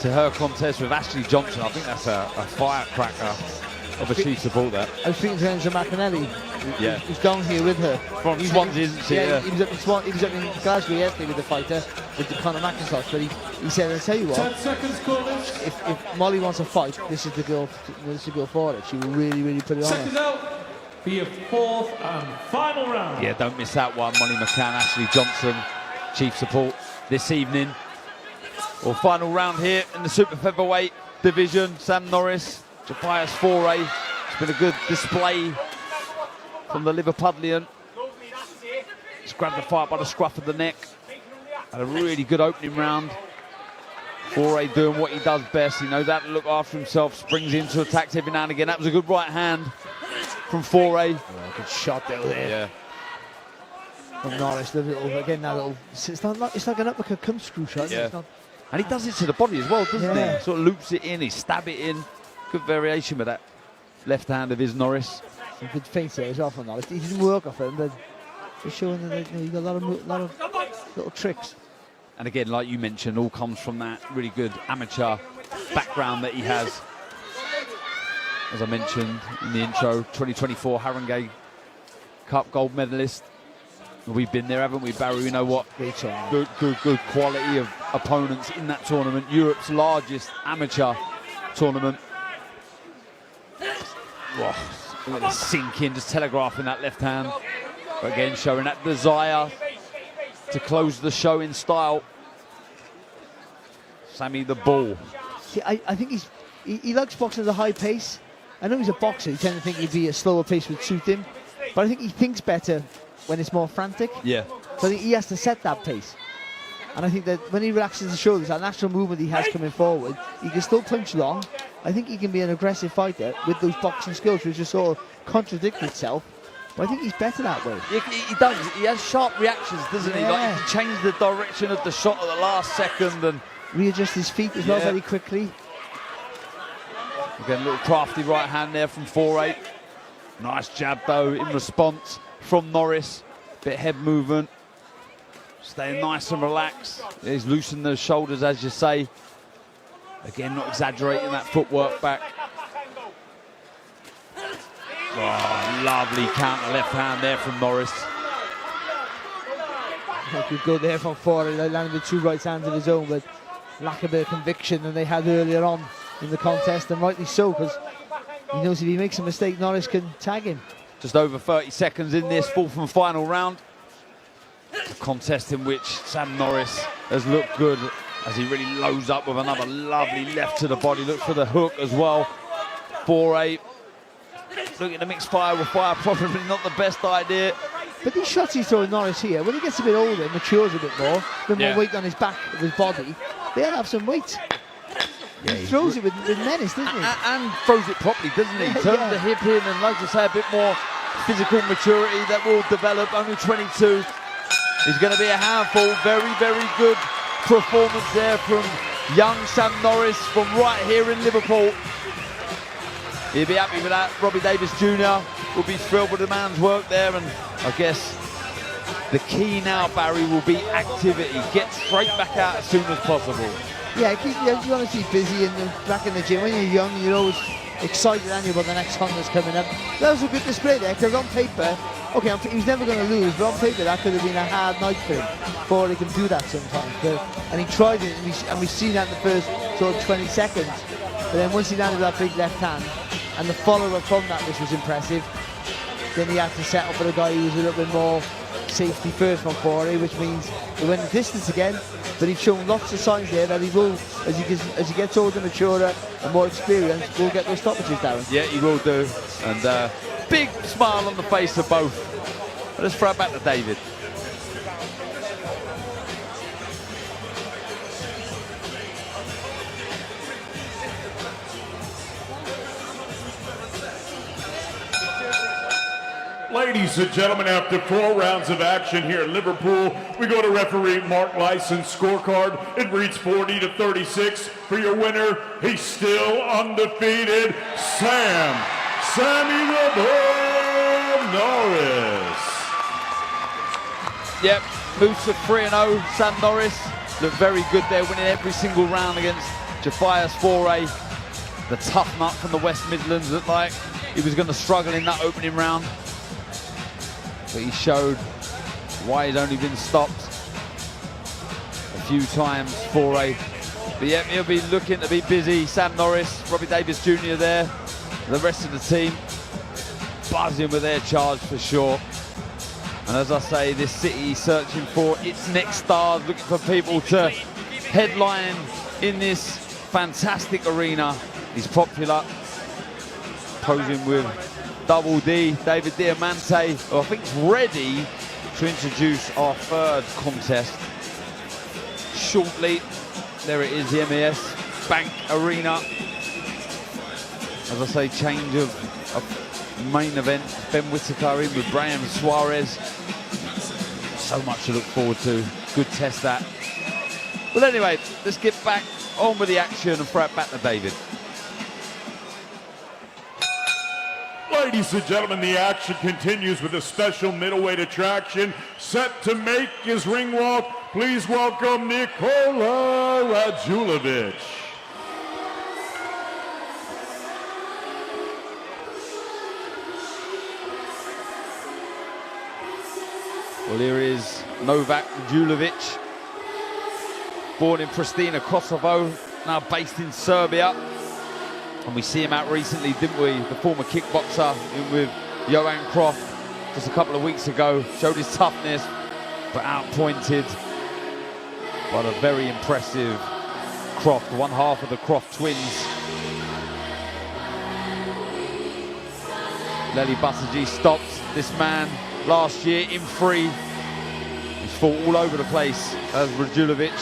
to her contest with Ashley Johnson. I think that's a firecracker of a chief support there. I was speaking to Enzo McAnally. Yeah. He's down here with her. From Swansea, isn't she? Yeah, he was up in Glasgow yesterday with the fighter, with the Conor McIntosh, but he said, I'll tell you what, 10 seconds, callers. If Molly wants a fight, this is the girl for it. She will really, really put it on Seconds her. out for your 4th and final round. Yeah, don't miss that one. Molly McCann, Ashley Johnson, chief support this evening. Well, final round here in the super featherweight division. Sam Norris, Jahfieus Faure. It's been a good display from the Liverpudlian. Just grabbed the fight by the scruff of the neck. Had a really good opening round. Faure doing what he does best. He knows how to look after himself, springs into attacks every now and again. That was a good right hand from Faure. Oh, good shot there. Yeah. From Norris, it's like an uppercut come screw shot. Yeah. It's not, And he does it to the body as well, doesn't Yeah. he? Sort of loops it in, he stab it in. Good variation with that left hand of his, Norris. some good feints there as well from Norris. He didn't work off him, but he's showing that he's got a lot of little tricks. And again, like you mentioned, all comes from that really good amateur background that he has. As I mentioned in the intro, 2024 Haringey Cup gold medalist. We've been there, haven't we, Barry? We know what good quality of opponents in that tournament. Europe's largest amateur tournament. Whoa, look at the sink in, just telegraphing that left hand. But again, showing that desire to close the show in style. Sammy the Bull. See, I think he likes boxing at a high pace. I know he's a boxer. You tend to think he'd be a slower pace would suit him, but I think he thinks better when it's more frantic. Yeah. So I think he has to set that pace. And I think that when he relaxes the shoulders, that natural movement he has coming forward, he can still punch long. I think he can be an aggressive fighter with those boxing skills, which just sort of contradict itself. But I think he's better that way. He does. He has sharp reactions, doesn't he? Like he can change the direction of the shot at the last second and readjust his feet as well very quickly. Again, a little crafty right hand there from Faure. Nice jab though in response from Norris. Bit of head movement. Staying nice and relaxed. He's loosened those shoulders, as you say. Again, not exaggerating that footwork back. Oh, lovely counter left hand there from Norris. Good go there from Faure. He landed with 2 right hands of his own, but lack a bit of conviction than they had earlier on in the contest, and rightly so, because he knows if he makes a mistake, Norris can tag him. Just over 30 seconds in this 4th and final round. A contest in which Sam Norris has looked good as he really loads up with another lovely left to the body. Look for the hook as well. Faure looking to mix fire with fire, probably not the best idea. But these shots he's throwing Norris here, when he gets a bit older, matures a bit more weight on his back, of his body, they'll have some weight. Yeah, he throws it with menace, doesn't he? And throws it properly, doesn't he? Turns the hip in, and like I say, a bit more physical maturity that will develop. Only 22. He's going to be a handful. Very, very good performance there from young Sam Norris from right here in Liverpool. He'll be happy with that. Robbie Davies Jr. will be thrilled with the man's work there, and I guess the key now, Barry, will be activity. Get straight back out as soon as possible. Yeah, you want to keep busy and back in the gym. When you're young, you're always excited, aren't you, about the next hunt that's coming up. That was a good display there, because on paper, okay, he was never going to lose, but on paper that could have been a hard night for him. Faure can do that sometimes. And he tried it, and we've seen that in the first sort of 20 seconds. But then once he landed that big left hand, and the follow-up from that, which was impressive, then he had to settle for a guy who was a little bit more safety first from Faure, which means he went the distance again, but he's shown lots of signs there that he will, as he gets older, maturer, and more experienced, will get those stoppages down. Yeah, he will do. And big smile on the face of both. Let's throw it back to David. Ladies and gentlemen, after 4 rounds of action here in Liverpool, we go to referee Mark Lyson's scorecard. It reads 40-36 for your winner. He's still undefeated, Sammy the Bull Norris. Yep, moves to 3-0. Sam Norris looked very good there, winning every single round against Jahfieus Faure. The tough nut from the West Midlands looked like he was going to struggle in that opening round. But he showed why he's only been stopped a few times, Faure. But yeah, he'll be looking to be busy. Sam Norris, Robbie Davies Jr. there, the rest of the team buzzing with their charge for sure. And as I say, this city searching for its next stars, looking for people to headline in this fantastic arena. He's popular, posing with Double D, David Diamante, who I think is ready to introduce our 3rd contest shortly. There it is, the MES Bank Arena. As I say, change of main event. Ben Whittaker in with Braian Suarez. So much to look forward to. Good test that. Well, anyway, let's get back on with the action and throw it back to David. Ladies and gentlemen, the action continues with a special middleweight attraction set to make his ring walk. Please welcome Nikola Radulovic. Well, here is Novak Radulovic, born in Pristina, Kosovo, now based in Serbia. And we see him out recently, didn't we? The former kickboxer in with Johan Croft just a couple of weeks ago. Showed his toughness, but outpointed by the very impressive Croft, one half of the Croft twins. Lely Bassaji stopped this man last year in 3. He's fought all over the place as Radulovic.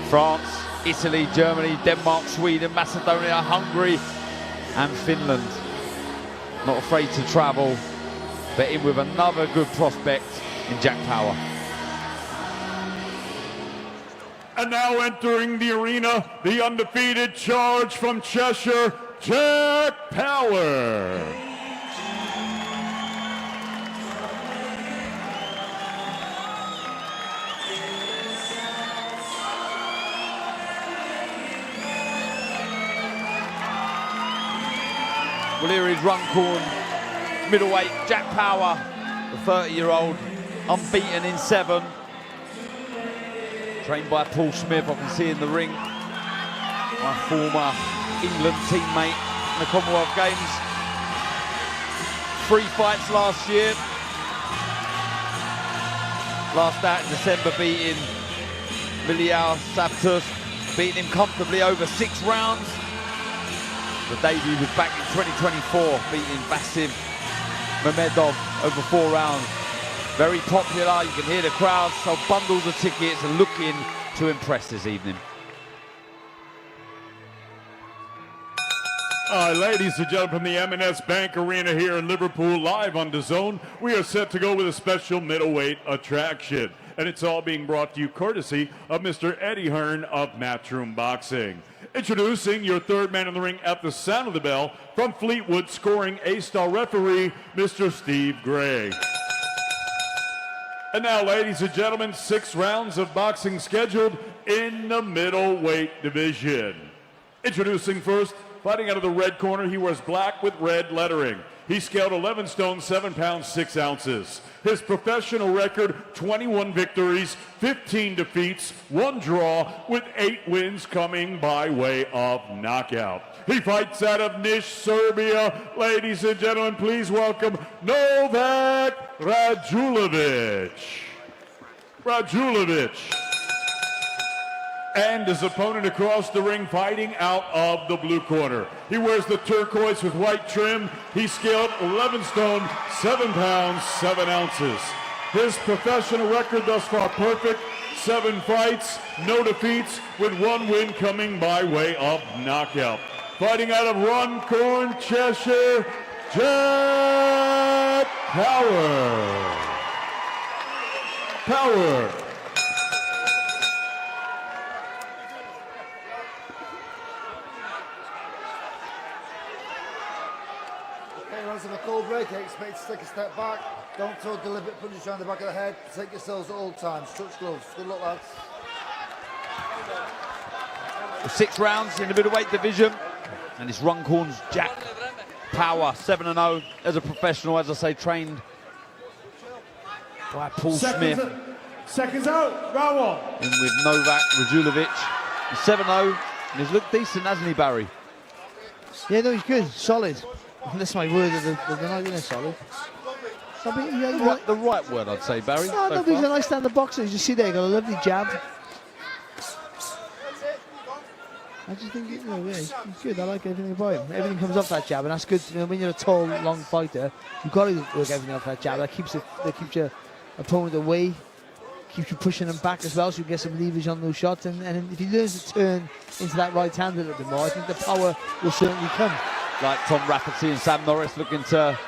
France, Italy, Germany, Denmark, Sweden, Macedonia, Hungary and Finland. Not afraid to travel, but in with another good prospect in Jack Power. And now entering the arena, the undefeated charge from Cheshire, Jack Power. Well, here is Runcorn, middleweight, Jack Power, the 30-year-old, unbeaten in 7. Trained by Paul Smith, I can see in the ring. My former England teammate in the Commonwealth Games. 3 fights last year. Last out in December, beating Miliao Sabtus, beating him comfortably over 6 rounds. The debut was back in 2024, beating Vasim Mamedov over 4 rounds. Very popular, you can hear the crowd, sold bundles of tickets and looking to impress this evening. Ladies and gentlemen, from the M&S Bank Arena here in Liverpool, live on DAZN, we are set to go with a special middleweight attraction. And it's all being brought to you courtesy of Mr. Eddie Hearn of Matchroom Boxing. Introducing your third man in the ring at the sound of the bell, from Fleetwood, scoring A-star referee, Mr. Steve Gray. And now, ladies and gentlemen, 6 rounds of boxing scheduled in the middleweight division. Introducing first, fighting out of the red corner, he wears black with red lettering. He scaled 11 stone, 7 pounds, 6 ounces. His professional record, 21 victories, 15 defeats, 1 draw, with 8 wins coming by way of knockout. He fights out of Niš, Serbia. Ladies and gentlemen, please welcome Novak Radulovic. And his opponent across the ring, fighting out of the blue corner. He wears the turquoise with white trim. He scaled 11 stone, 7 pounds, 7 ounces. His professional record thus far perfect, 7 fights, no defeats, with 1 win coming by way of knockout. Fighting out of Runcorn, Cheshire, Jack Power. Runs of a cold break, expect to take a step back. Don't throw deliberate punches around the back of the head. Take yourselves at all times. Touch gloves. Good luck, lads. 6 rounds in the middleweight division, and it's Runcorn's Jack Power, 7-0 as a professional, as I say, trained by Paul Smith. Seconds out, round 1. In with Novak Radulovic. He's 7-0, and he's looked decent, hasn't he, Barry? Yeah, no, he's good, solid. That's my word of the night, isn't it, solid? The right word, I'd say, Barry. No, no, he's a nice stand-up boxer. As you see there, got a lovely jab. I just think, you know, yeah, he's good. I like everything about him. Everything comes off that jab, and that's good. You know, when you're a tall, long fighter, you've got to work everything off that jab. That keeps your opponent away, keeps you pushing them back as well, so you get some leverage on those shots. And if he learns to turn into that right hand a little bit more, I think the power will certainly come. Like Tom Rafferty and Sam Norris looking to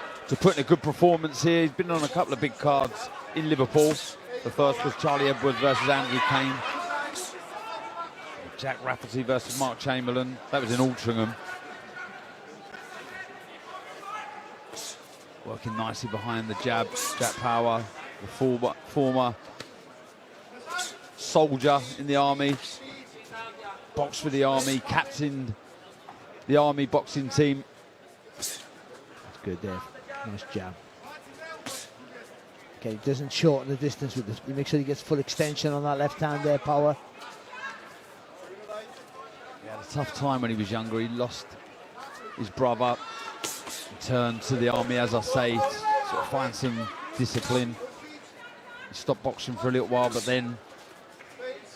put in a good performance here. He's been on a couple of big cards in Liverpool. The first was Charlie Edwards versus Andrew Kane. Jack Rafferty versus Mark Chamberlain. That was in Altrincham. Working nicely behind the jab. Jack Power, the former soldier in the army. Boxed for the army, captained the army boxing team. That's good there. Nice jab. Okay, he doesn't shorten the distance with this. He makes sure he gets full extension on that left hand there, Power. He had a tough time when he was younger. He lost his brother. He turned to the army, as I say, to sort of find some discipline. He stopped boxing for a little while, but then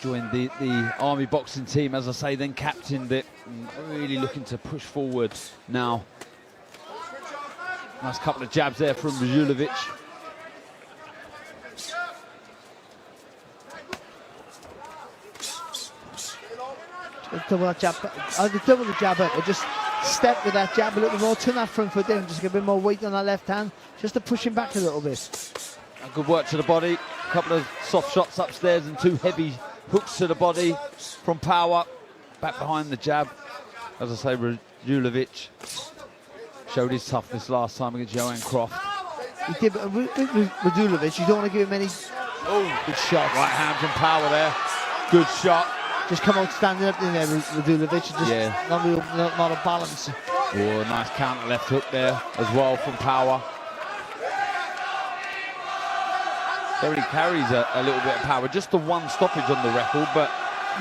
joined the army boxing team, as I say, then captained it. And really looking to push forward now. Nice couple of jabs there from Radulovic. double that jab, either double the jab up or just step with that jab a little more, turn that front foot down, just get a bit more weight on that left hand, just to push him back a little bit. Good work to the body, a couple of soft shots upstairs and 2 heavy hooks to the body from Faure. Back behind the jab. As I say, Radulovic showed his toughness last time against Johan Croft. He did, but with Radulovic, you don't want to give him any good shots. Right hand from Faure there. Good shot. Just come out standing up in there, Radulovic, and just not a balance. Oh, nice counter left hook there as well from Faure. There he carries a little bit of power. Just the one stoppage on the record, but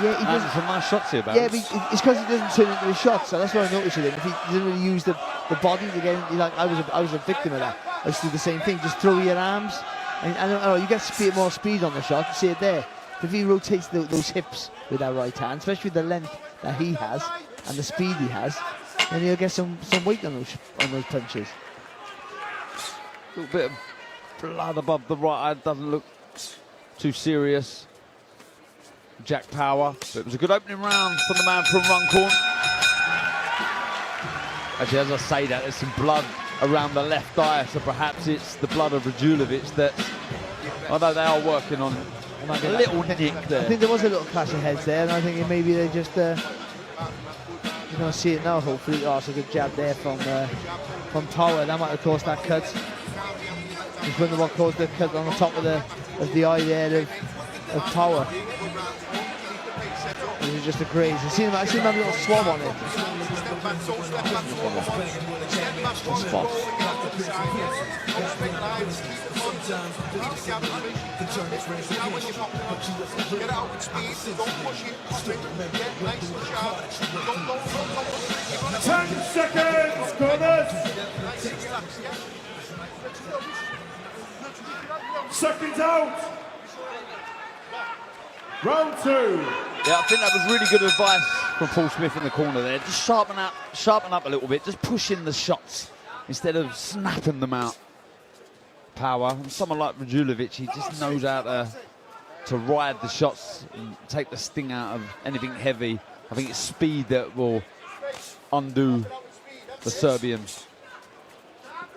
yeah, he does some nice shots here, Yeah, but it's because he doesn't turn into a shot, so that's what I noticed with him. If he doesn't really use the body to get in, like I was a victim of that. I used to do the same thing, just throw your arms, and I don't know, you get more speed on the shot. You see it there. If he rotates those hips with that right hand, especially with the length that he has and the speed he has, then he'll get some weight on those punches. A little bit of blood above the right eye, doesn't look too serious. Jack Faure, but it was a good opening round from the man from Runcorn. Actually, as I say that, there's some blood around the left eye, so perhaps it's the blood of Radulovic that, although they are working on a little nick there. I think there was a little clash of heads there, and I think maybe they just, you're going to see it now, hopefully. Oh, it's a good jab there from Faure. That might have caused that cut. Just wonder what caused the cut on the top of the eye there of Faure. It was just a graze. I see him have a little swab on it. Spot. Seconds, corners. Seconds out. Round 2. Yeah, I think that was really good advice from Paul Smith in the corner there. Just sharpen up a little bit, just push in the shots instead of snapping them out. Faure, and someone like Radulovic, he just knows how to ride the shots and take the sting out of anything heavy. I think it's speed that will undo the Serbian.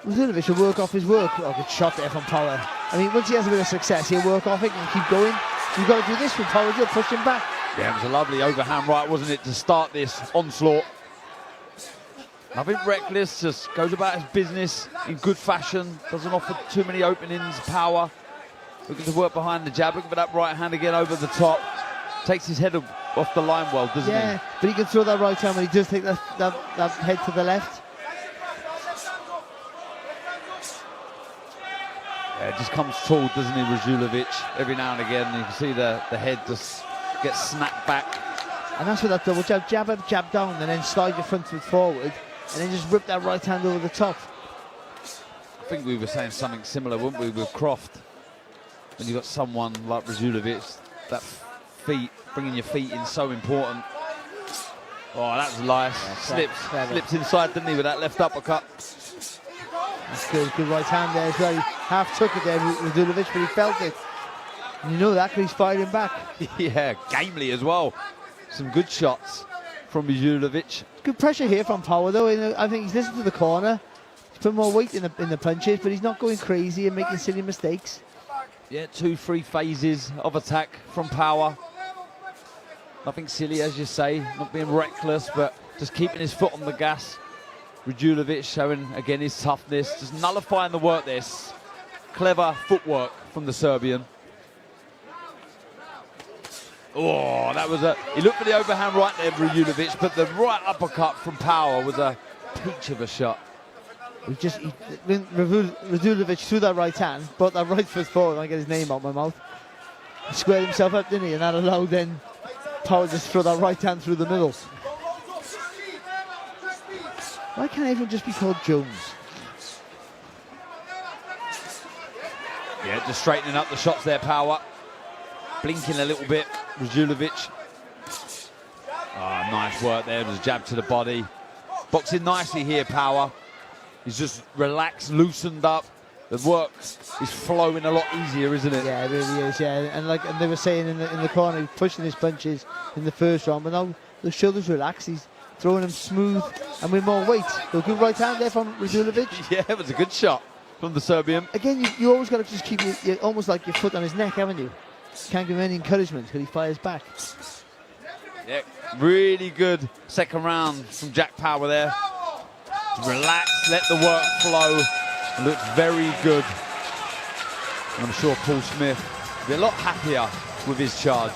Radulovic will work off his work. Oh, good shot there from Faure. I mean, once he has a bit of success, he'll work off it and keep going. You've got to do this with Faure, you'll push him back. Yeah, it was a lovely overhand right, wasn't it, to start this onslaught. Nothing reckless, just goes about his business in good fashion, doesn't offer too many openings. Faure looking to work behind the jab, looking for that right hand again over the top. Takes his head off the line well, doesn't he? Yeah, but he can throw that right hand when he does take that head to the left. Yeah, it just comes tall, doesn't he, Radulovic? Every now and again, you can see the head just get snapped back. And that's with that double jab up, jab down, and then slide your front foot forward, and then just rip that right hand over the top. I think we were saying something similar, weren't we, with Croft? When you've got someone like Radulovic, that feet, bringing your feet in, so important. Oh, that was nice. Yeah, slips inside, didn't he, with that left uppercut. That's good right hand there as well. He half took it there, Radulovic, but he felt it. And you know that because he's fighting back. Yeah, gamely as well. Some good shots from Radulovic. Good pressure here from Faure, though. I think he's listened to the corner. He's put more weight in the punches, but he's not going crazy and making silly mistakes. Yeah, 2-3 phases of attack from Faure. Nothing silly, as you say, not being reckless, but just keeping his foot on the gas. Radulovic showing again his toughness, just nullifying the work there. Clever footwork from the Serbian. Oh, that was he looked for the overhand right there, Radulovic, but the right uppercut from Faure was a peach of a shot. Radulovic threw that right hand, brought that right foot forward, I get his name out my mouth. He squared himself up, didn't he? And that allowed then Faure just throw that right hand through the middle. Why can't everyone just be called Jones? Yeah, just straightening up the shots there, Faure. Blinking a little bit, Radulovic. Oh, nice work there, there's a jab to the body. Boxing nicely here, Faure. He's just relaxed, loosened up, The work is flowing a lot easier, isn't it? Yeah, it really is. Yeah, and they were saying in the corner, he's pushing his punches in the first round, but now the shoulders relaxed. He's throwing them smooth and with more weight. A good right hand there from Radulovic. Yeah, it was a good shot from the Serbian. Again, you always got to just keep you almost like your foot on his neck, haven't you? Can't give him any encouragement because he fires back. Yeah, really good second round from Jack Power there. Relax, let the work flow. Looks very good. And I'm sure Paul Smith will be a lot happier with his charge.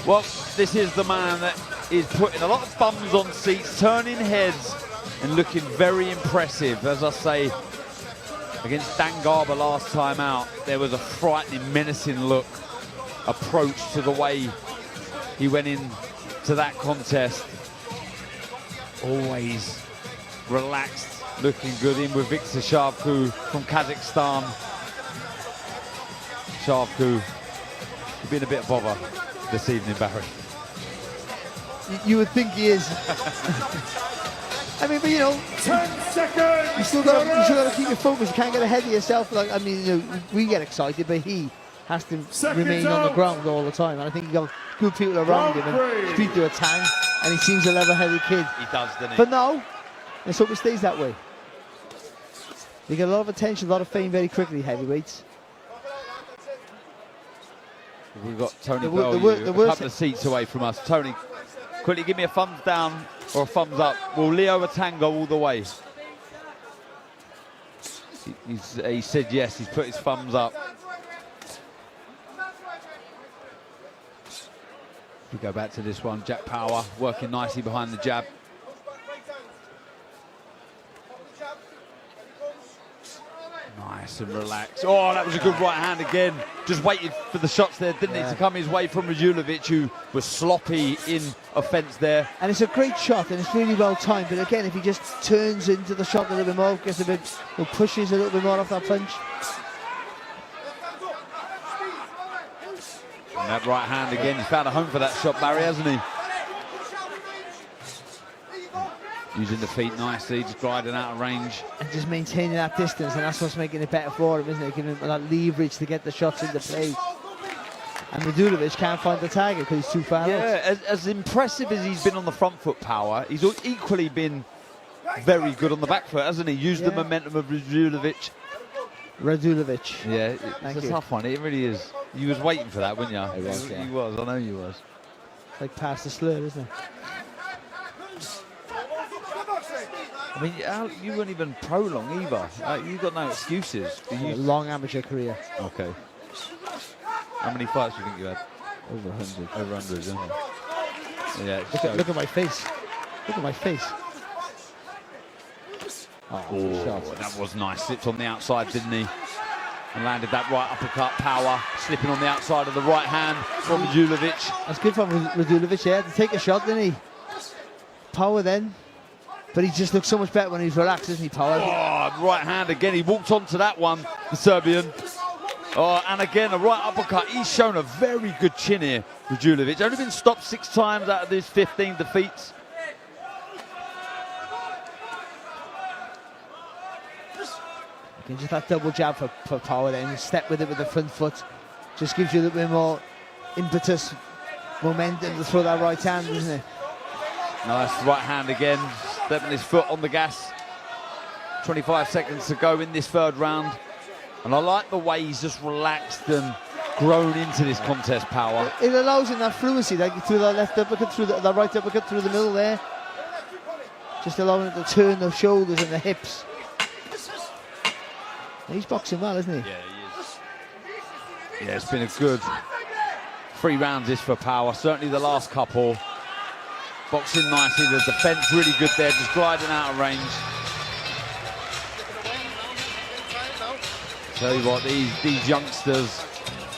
Well, this is the man that is putting a lot of bums on seats, turning heads and looking very impressive. As I say, against Dan Garber last time out, there was a frightening, menacing look, approach to the way he went in to that contest. Always relaxed, looking good. In with Victor Jahfieus from Kazakhstan. Jahfieus, you've been a bit of bother this evening, Barry. You would think he is. I mean, but you know, 10 seconds. you still got to keep your focus. You can't get ahead of yourself. Like, I mean, you know, we get excited, but he has to remain on the ground all the time. And I think he got good people around him and speak to a tank. And he seems a level-headed kid. He does, doesn't he? But no, let's hope it stays that way. They get a lot of attention, a lot of fame very quickly, heavyweights. We've got Tony Bell, a couple of seats away from us. Tony, quickly give me a thumbs down or a thumbs up. Will Leo Tango all the way? He said yes, he's put his thumbs up. We go back to this one, Jack Power working nicely behind the jab. Nice and relaxed. Oh, that was a good right hand again. Just waited for the shots there, didn't it, to come his way from Radulovic, who was sloppy in offence there. And it's a great shot, and it's really well timed. But again, if he just turns into the shot a little bit more, gets a bit, pushes a little bit more off that punch. And that right hand again, he's found a home for that shot, Barry, hasn't he? Using the feet nicely, just gliding out of range. And just maintaining that distance, and that's what's making it better for him, isn't it? Giving him that leverage to get the shots into play. And Radulovic can't find the target because he's too far out. Yeah, as impressive as he's been on the front foot Power, he's equally been very good on the back foot, hasn't he? Used the momentum of Radulovic. Yeah, it's a tough one, it really is. You was waiting for that, weren't you? I was, yeah. You was, I know you was. Like past the slur, isn't it? I mean, you weren't even pro long either. You got no excuses. Long amateur career. Okay. How many fights do you think you had? Over 100. Over 100, yeah. Look at my face. Look at my face. Oh, that was nice. Slipped on the outside, didn't he? And landed that right uppercut. Power slipping on the outside of the right hand from Radulovic. That's good from Radulovic, yeah, to take a shot, didn't he? Power then. But he just looks so much better when he's relaxed, doesn't he, Power? Oh, right hand again. He walked onto that one, the Serbian. Oh, and again, a right uppercut. He's shown a very good chin here, Radulovic. Only been stopped 6 times out of his 15 defeats. Again, just that double jab for Power then. Step with it with the front foot. Just gives you a little bit more impetus, momentum to throw that right hand, doesn't it? Nice right hand again, stepping his foot on the gas. 25 seconds to go in this third round. And I like the way he's just relaxed and grown into this contest, Power. It allows him that fluency, like through that left uppercut, through the right uppercut, through the middle there. Just allowing it to turn the shoulders and the hips. He's boxing well, isn't he? Yeah, he is. Yeah, it's been a good 3 rounds this for Power. Certainly the last couple. Boxing nicely, the defence really good there, just gliding out of range. Tell you what, these youngsters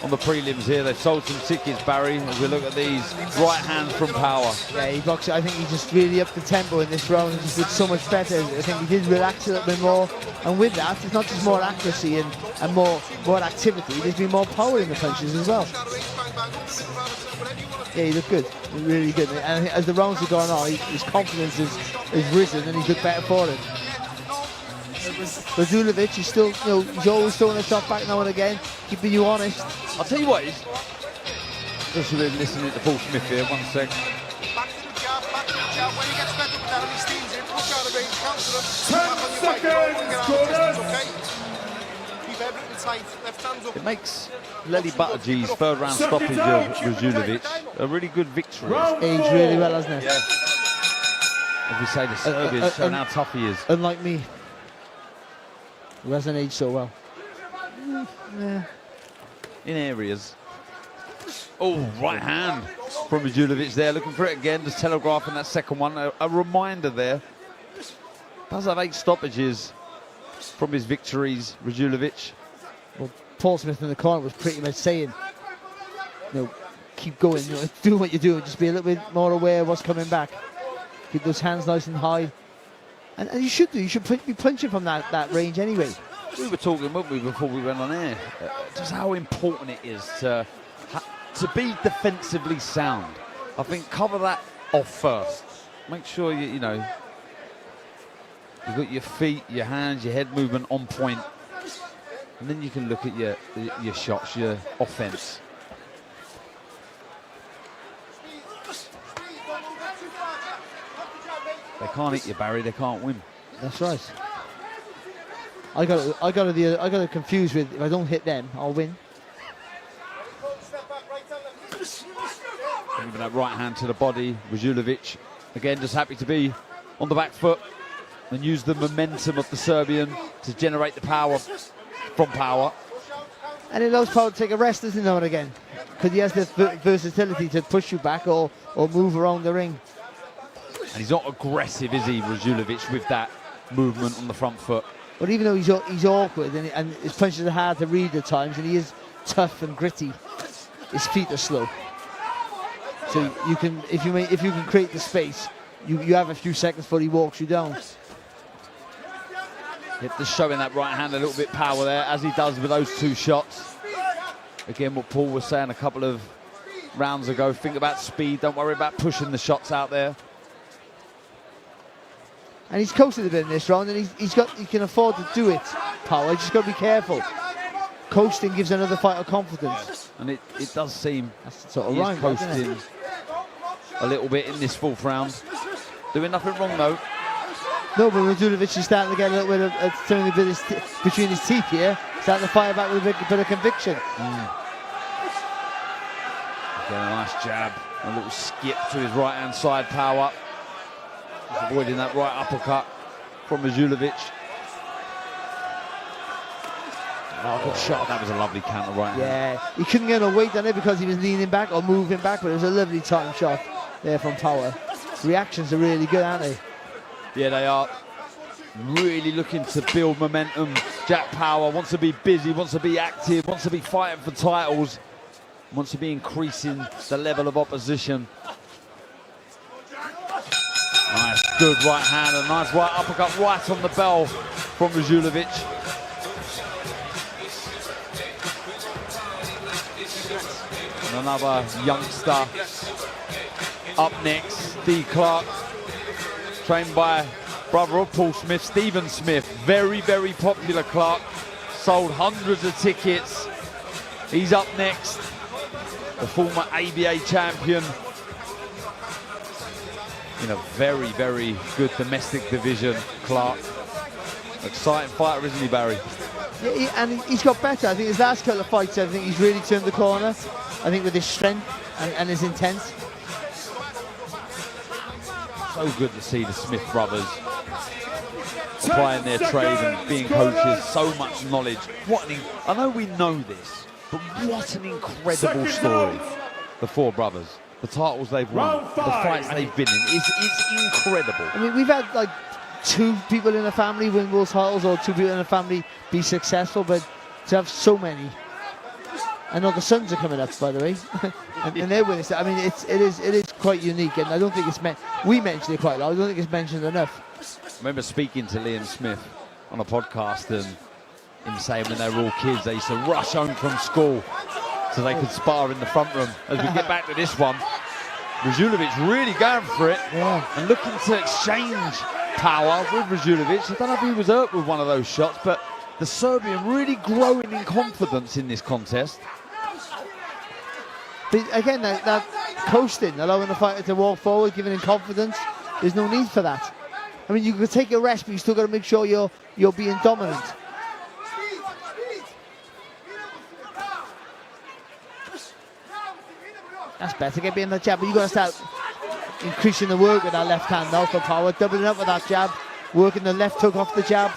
on the prelims here. They've sold some tickets, Barry, as we look at these right hands from Power. Yeah, I think he just really upped the tempo in this round and just did so much better. I think he did relax a little bit more, and with that, it's not just more accuracy and more activity, there's been more power in the punches as well. Yeah, he looked good, really good. And I think as the rounds have gone on, his confidence has risen and he's looked better for it. Radulovic, he's still, he's always throwing a shot back now and again, keeping you honest. I'll tell you what, just really listening to Paul Smith here, 1 sec. Back to the jab, when he gets fed up and down, he steams in, look out of range, counter him. 10 seconds, okay? Keep everything tight, left hands up. It makes Lely Buttergee's third round stoppage of Radulovic a really good victory. Aged really well, hasn't it? Yeah. As we say, the Serbians showing how tough he is. Unlike me, who hasn't aged so well. Yeah. In areas. Oh, right hand from Radulovic there, looking for it again, just telegraphing that second one. A reminder there. Does have 8 stoppages from his victories, Radulovic. Well, Paul Smith in the corner was pretty much saying, keep going, do what you're doing, just be a little bit more aware of what's coming back. Keep those hands nice and high. And you should do, you should be punching from that range anyway. We were talking, weren't we, before we went on air, just how important it is to be defensively sound. I think cover that off first. Make sure you've got your feet, your hands, your head movement on point. And then you can look at your shots, your offense. They can't hit you, Barry. They can't win. That's right. I got it confused with, if I don't hit them, I'll win. Moving that right hand to the body, Radulovic again just happy to be on the back foot and use the momentum of the Serbian to generate the power from Power. And it allows Power to take a rest, doesn't it, now and again? Because he has the versatility to push you back or move around the ring. And he's not aggressive, is he, Radulovic, with that movement on the front foot. But even though he's awkward and his punches are hard to read at times, and he is tough and gritty, his feet are slow. So you can, if you can create the space, you have a few seconds before he walks you down. Yep, just showing that right hand a little bit power there, as he does with those 2 shots. Again, what Paul was saying a couple of rounds ago, think about speed, don't worry about pushing the shots out there. And he's coasted a bit in this round, and he can afford to do it, Power. He's just got to be careful. Coasting gives another fighter confidence. And it does seem sort of he right, is coasting a little bit in this 4th round. Doing nothing wrong though. No, but Radulovic is starting to get a little bit of turning a bit between his teeth here, starting to fire back with a bit of conviction. Again, a nice jab, a little skip to his right hand side, Power. Just avoiding that right uppercut from Radulovic. Oh, good shot. That was a lovely counter right hand. Yeah, he couldn't get no weight on it because he was leaning back or moving back, but it was a lovely time shot there from Power. Reactions are really good, aren't they? Yeah, they are. Really looking to build momentum. Jack Power wants to be busy, wants to be active, wants to be fighting for titles, wants to be increasing the level of opposition. Nice, good right hand, a nice right uppercut right on the bell from Radulovic. And another youngster up next, Clarke, trained by brother of Paul Smith, Stephen Smith. Very, very popular, Clarke. Sold hundreds of tickets. He's up next. The former ABA champion. In a very, very good domestic division, Clarke. Exciting fighter, isn't he, Barry? Yeah, and he's got better. I think his last couple of fights, I think he's really turned the corner. I think with his strength and his intent. So good to see the Smith brothers applying their trade and being coaches. So much knowledge. I know we know this, but what an incredible story. The 4 brothers, the titles they've won, the fights they've been in. It's incredible. I mean, we've had like 2 people in a family win world titles or 2 people in a family be successful, but to have so many I know the Suns are coming up, by the way, and they're winning. I mean, it is quite unique, and I don't think it's we mentioned it quite a lot. I don't think it's mentioned enough. I remember speaking to Liam Smith on a podcast, and him saying when they were all kids, they used to rush home from school so they could spar in the front room. As we get back to this one, Radulovic really going for it and looking to exchange power with Radulovic. I don't know if he was hurt with one of those shots, but the Serbian really growing in confidence in this contest. But again, that coasting, allowing the fighter to walk forward, giving him confidence, there's no need for that. I mean, you can take a rest, but you still got to make sure you're being dominant. That's better, get behind the jab, but you've got to start increasing the work with that left hand now for Power, doubling up with that jab, working the left hook off the jab,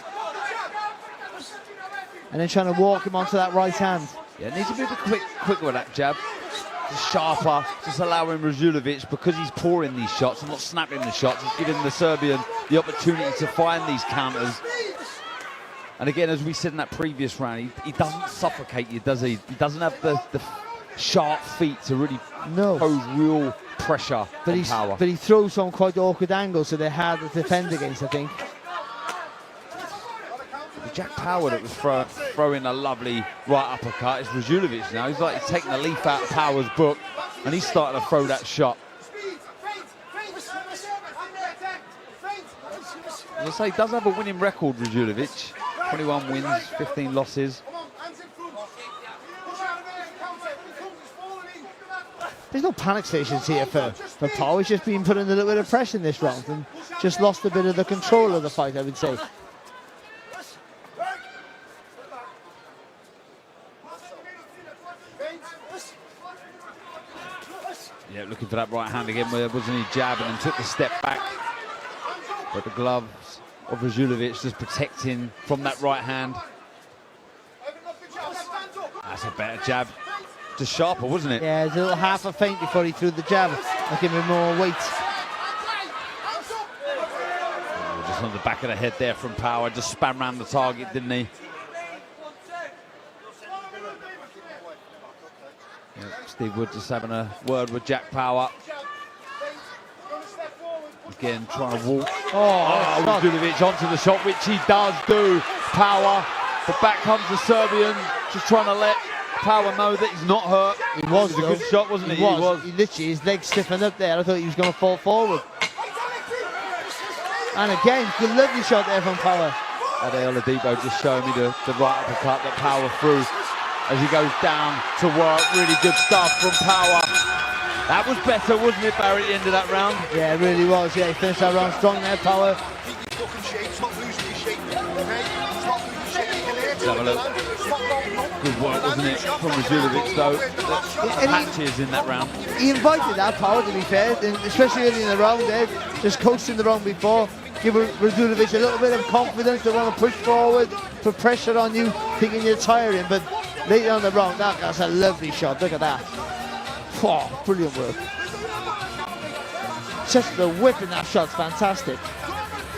and then trying to walk him onto that right hand. Yeah, it needs to be a bit quicker with that jab, just sharper, just allowing Radulovic, because he's pouring these shots and not snapping the shots, he's giving the Serbian the opportunity to find these counters. And again, as we said in that previous round, he doesn't suffocate you, does he? He doesn't have the sharp feet to really pose real pressure on Power. But he throws on quite awkward angles, so they're hard to defend against, I think. Jack Power that was throwing a lovely right uppercut. It's Radulovic now. He's like he's taking the leaf out of Power's book, and he's starting to throw that shot. As I say, he does have a winning record, Radulovic. 21 wins, 15 losses. There's no panic stations here for Power. He's just been put under a little bit of pressure in this round and just lost a bit of the control of the fight, I would say. Yeah, looking for that right hand again, where there wasn't any jab, and then took the step back. But the gloves of Radulovic just protecting from that right hand. That's a better jab. Just sharper, wasn't it? Yeah, it was a little half a feint before he threw the jab, like giving him more weight. Oh, just on the back of the head there from Power, just spam around the target, didn't he? Yeah, Steve Wood just having a word with Jack Power. Again, trying to walk. Radulovic onto the shot, which he does do. Power, but back comes the Serbian, just trying to let Power know that he's not hurt. He was a good shot, wasn't it? He was. He literally, his legs stiffened up there. I thought he was going to fall forward. And again, good lovely shot there from Power. Ade Oladipo just showing me the right uppercut that Power threw as he goes down to work. Really good stuff from Power. That was better, wasn't it, Barry, at the end of that round? Yeah, it really was. Yeah, he finished that round strong there, Power. Let's have a look. Good work, wasn't it, from Radulovic, though. The patches in that round. He invited that Power, to be fair, especially early in the round there, just coasting the round before. Give Radulovic a little bit of confidence. They want to push forward, put pressure on you, thinking you're tiring. But later on the round, that's a lovely shot. Look at that. Oh, brilliant work. Just the whip in that shot's fantastic.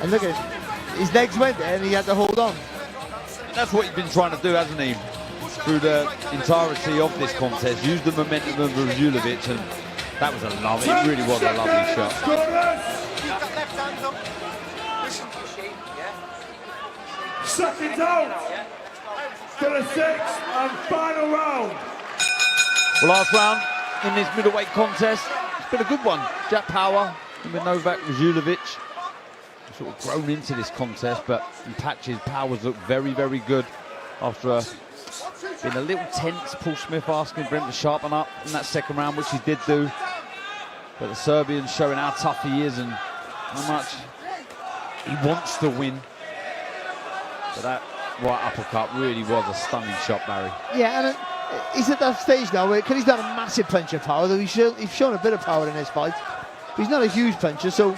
And look at it. His legs went there and he had to hold on. That's what he's been trying to do, hasn't he? Through the entirety of this contest. Use the momentum of Radulovic, and that was a lovely, it really was a lovely shot. Second out for the sixth and final round. Well, last round in this middleweight contest, it's been a good one. Jack Power and with Novak Radulovic sort of grown into this contest, but in patches, Power's looked very, very good after being a little tense. Paul Smith asking for him to sharpen up in that second round, which he did do. But the Serbian showing how tough he is and how much he wants to win. But that right uppercut really was a stunning shot, Barry. Yeah, and he's at that stage now where he's not a massive puncher, Power, though he's shown a bit of power in this fight. But he's not a huge puncher, so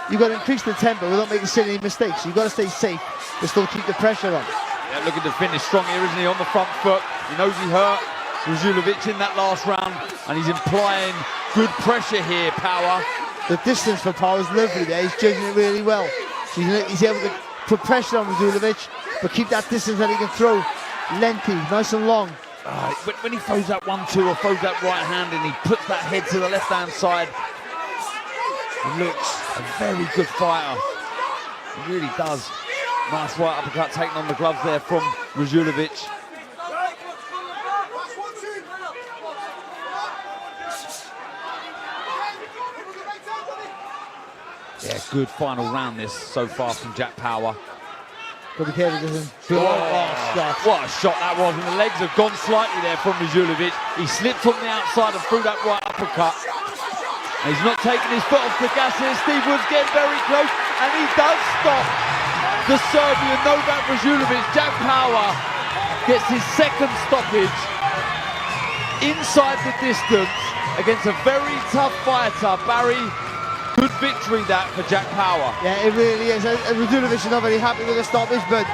you've got to increase the tempo without making silly mistakes. You've got to stay safe, but still keep the pressure on. Yeah, looking to finish strong here, isn't he, on the front foot. He knows he hurt Radulovic in that last round, and he's implying good pressure here, Power. The distance for Power is lovely there. He's judging it really well. He's able to put pressure on Radulovic, but keep that distance that he can throw. Lengthy, nice and long. When he throws that 1-2 or throws that right hand and he puts that head to the left-hand side, he looks a very good fighter. He really does. Nice right uppercut taking on the gloves there from Radulovic. Yeah, good final round this so far from Jack Power. Got to be careful, doesn't What a shot that was, and the legs have gone slightly there from Radulovic. He slipped on the outside and threw that right uppercut. And he's not taking his foot off the gas here. Steve Wood's getting very close, and he does stop the Serbian Novak Radulovic. Jack Power gets his second stoppage inside the distance against a very tough fighter, Barry. Good victory that for Jack Power. Yeah, it really is. Radulovic is not very happy with the stoppage, but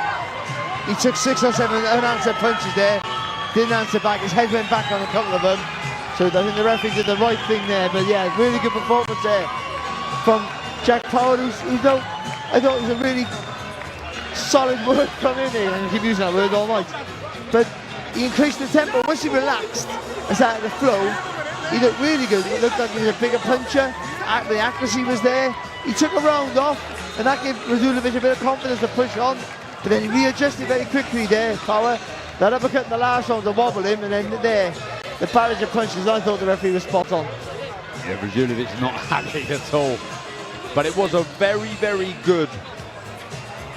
he took 6 or 7 unanswered punches there. Didn't answer back. His head went back on a couple of them. So I think the referee did the right thing there. But yeah, really good performance there from Jack Power, I thought it was a really solid word from him here. And I keep using that word all night. But he increased the tempo. Once he relaxed and started to flow, he looked really good. It looked like he was a bigger puncher. The accuracy was there. He took a round off, and that gave Radulovic a bit of confidence to push on. But then he readjusted very quickly there, Power. That uppercut in the last round to wobble him, and then there, the barrage of punches. I thought the referee was spot on. Yeah, Radulovic not happy at all. But it was a very, very good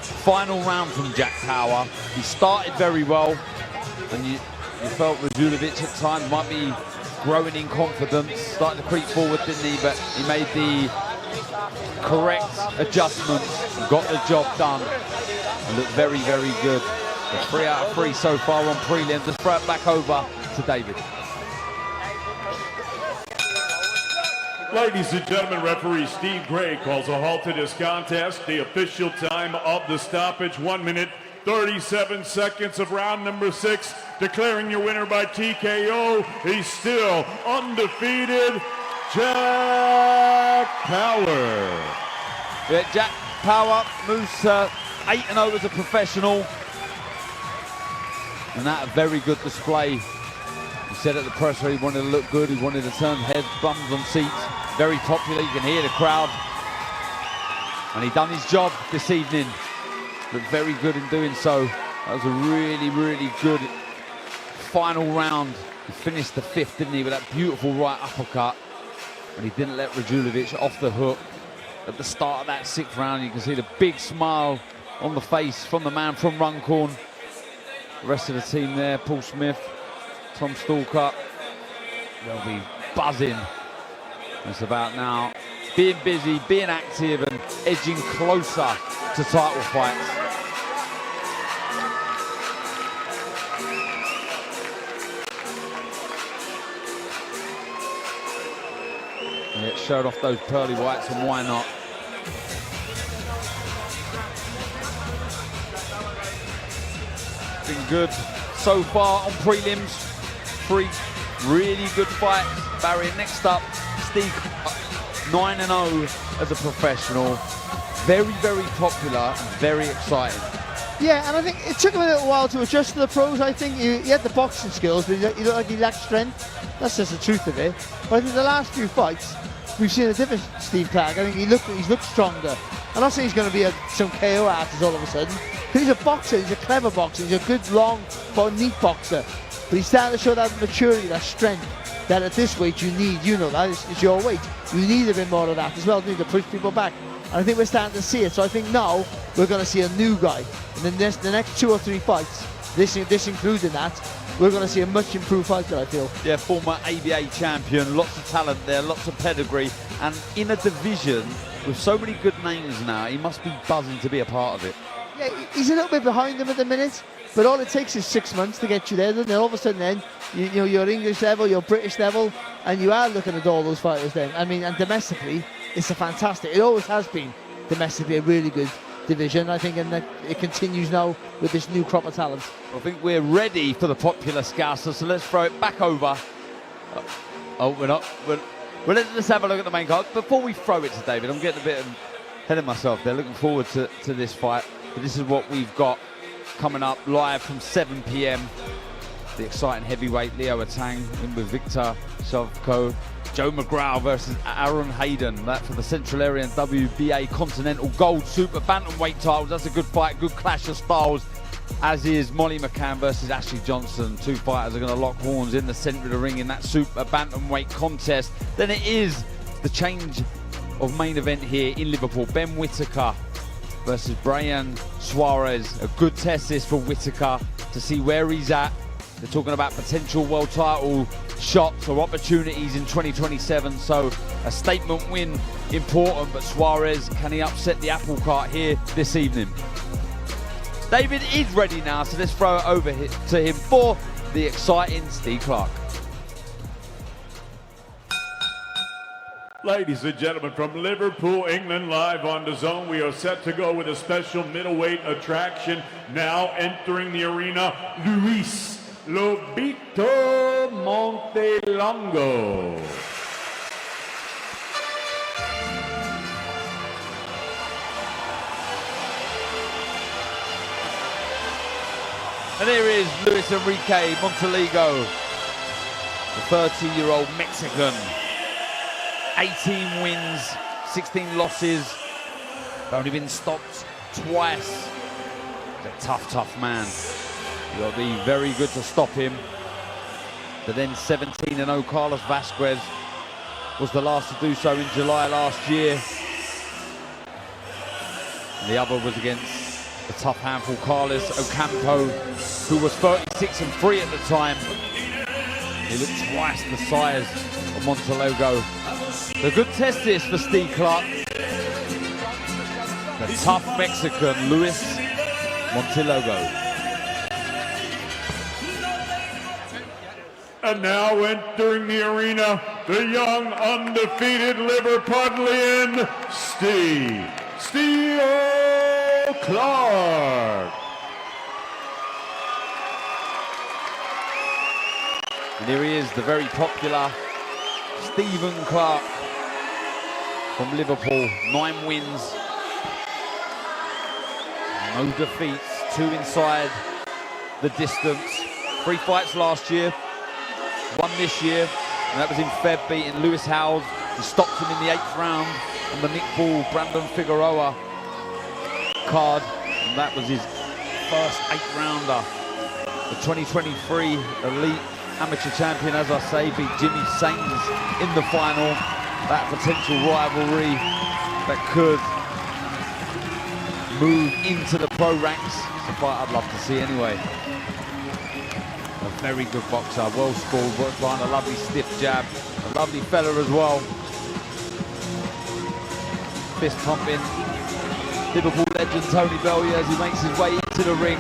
final round from Jack Power. He started very well, and you felt Radulovic at times might be growing in confidence, starting to creep forward, didn't he? But he made the correct adjustments, got the job done, and looked very, very good. So 3 out of 3 so far on Prelim. Let's throw it back over to David. Ladies and gentlemen, referee Steve Gray calls a halt to this contest. The official time of the stoppage, 1 minute, 37 seconds of round number 6. Declaring your winner by TKO, he's still undefeated, Jack Power. Yeah, Jack Power moves to 8-0 as a professional. And that a very good display. He said at the presser he wanted to look good, he wanted to turn heads, bums on seats. Very popular, you can hear the crowd. And he done his job this evening. Looked very good in doing so. That was a really, really good final round. He finished the 5th, didn't he, with that beautiful right uppercut. And he didn't let Radulovic off the hook. At the start of that 6th round, you can see the big smile on the face from the man from Runcorn. The rest of the team there, Paul Smith, Tom Stalker, they'll be buzzing. It's about now being busy, being active and edging closer to title fights. Yeah, showed off those pearly whites, and why not? Been good so far on prelims. 3 really good fights. Barry, next up, Steve, 9-0 as a professional. Very, very popular and very exciting. Yeah, and I think it took him a little while to adjust to the pros. I think he had the boxing skills, but he looked like he lacked strength. That's just the truth of it. But I think the last few fights, we've seen a different Steve Clarke. I think he's looked stronger. I'm not saying he's going to be some KO artist all of a sudden. He's a boxer, he's a clever boxer, he's a good, long, but neat boxer. But he's starting to show that maturity, that strength, that at this weight you need. You know that, it's your weight. You need a bit more of that as well, to push people back. And I think we're starting to see it. So I think now we're going to see a new guy. And then the next 2 or 3 fights, this including that, we're going to see a much improved fighter, I feel. Yeah, former ABA champion, lots of talent there, lots of pedigree. And in a division with so many good names now, he must be buzzing to be a part of it. Yeah, he's a little bit behind them at the minute, but all it takes is 6 months to get you there. Then all of a sudden, then your English level, your British level, and you are looking at all those fighters. Then I mean, and domestically, it's a fantastic. It always has been domestically a really good division, I think, and it continues now with this new crop of talent. I think we're ready for the popular Scouser, so let's throw it back over. Oh, we're not. Let's have a look at the main card. Before we throw it to David, I'm getting a bit ahead of myself there. Looking forward to this fight. But this is what we've got coming up live from 7 p.m. the exciting heavyweight Leo Atang in with Victor Shavko. Joe McGraw versus Aaron Hayden. That for the Central Area and WBA Continental Gold Super Bantamweight titles. That's a good fight, good clash of styles. As is Molly McCann versus Ashley Johnson. Two fighters are going to lock horns in the centre of the ring in that Super Bantamweight contest. Then it is the change of main event here in Liverpool. Ben Whittaker versus Braian Suarez. A good test this for Whittaker to see where he's at. They're talking about potential world title shots or opportunities in 2027. So a statement win important, but Suarez, can he upset the apple cart here this evening? David is ready now, so let's throw it over to him for the exciting Steve Clarke. Ladies and gentlemen, from Liverpool, England, live on DAZN, we are set to go with a special middleweight attraction. Now entering the arena, Luis Lobito Montelongo. And here is Luis Enrique Montelongo, the 30-year-old Mexican. 18 wins, 16 losses, only been stopped twice. He's a tough, tough man. You've got to be very good to stop him. But then 17-0 Carlos Vasquez was the last to do so in July last year. And the other was against the tough handful Carlos Ocampo, who was 36-3 at the time. He looked twice the size of Montelongo. A good test this for Steve Clarke. The tough Mexican, Luis Montelongo. And now entering the arena, the young undefeated Liverpudlian, Steve Clarke. And here he is, the very popular Stephen Clarke from Liverpool. 9 wins, no defeats, 2 inside the distance. 3 fights last year, 1 this year, and that was in Feb, beating Lewis Howes. He stopped him in the 8th round on the Nick Ball, Brandon Figueroa card, and that was his first 8th rounder. The 2023 Elite Amateur champion, as I say, beat Jimmy Sains in the final. That potential rivalry that could move into the pro ranks. It's a fight I'd love to see anyway. A very good boxer, well schooled, works behind a lovely stiff jab. A lovely fella as well. Fist pumping. Liverpool legend Tony Bellier as he makes his way into the ring.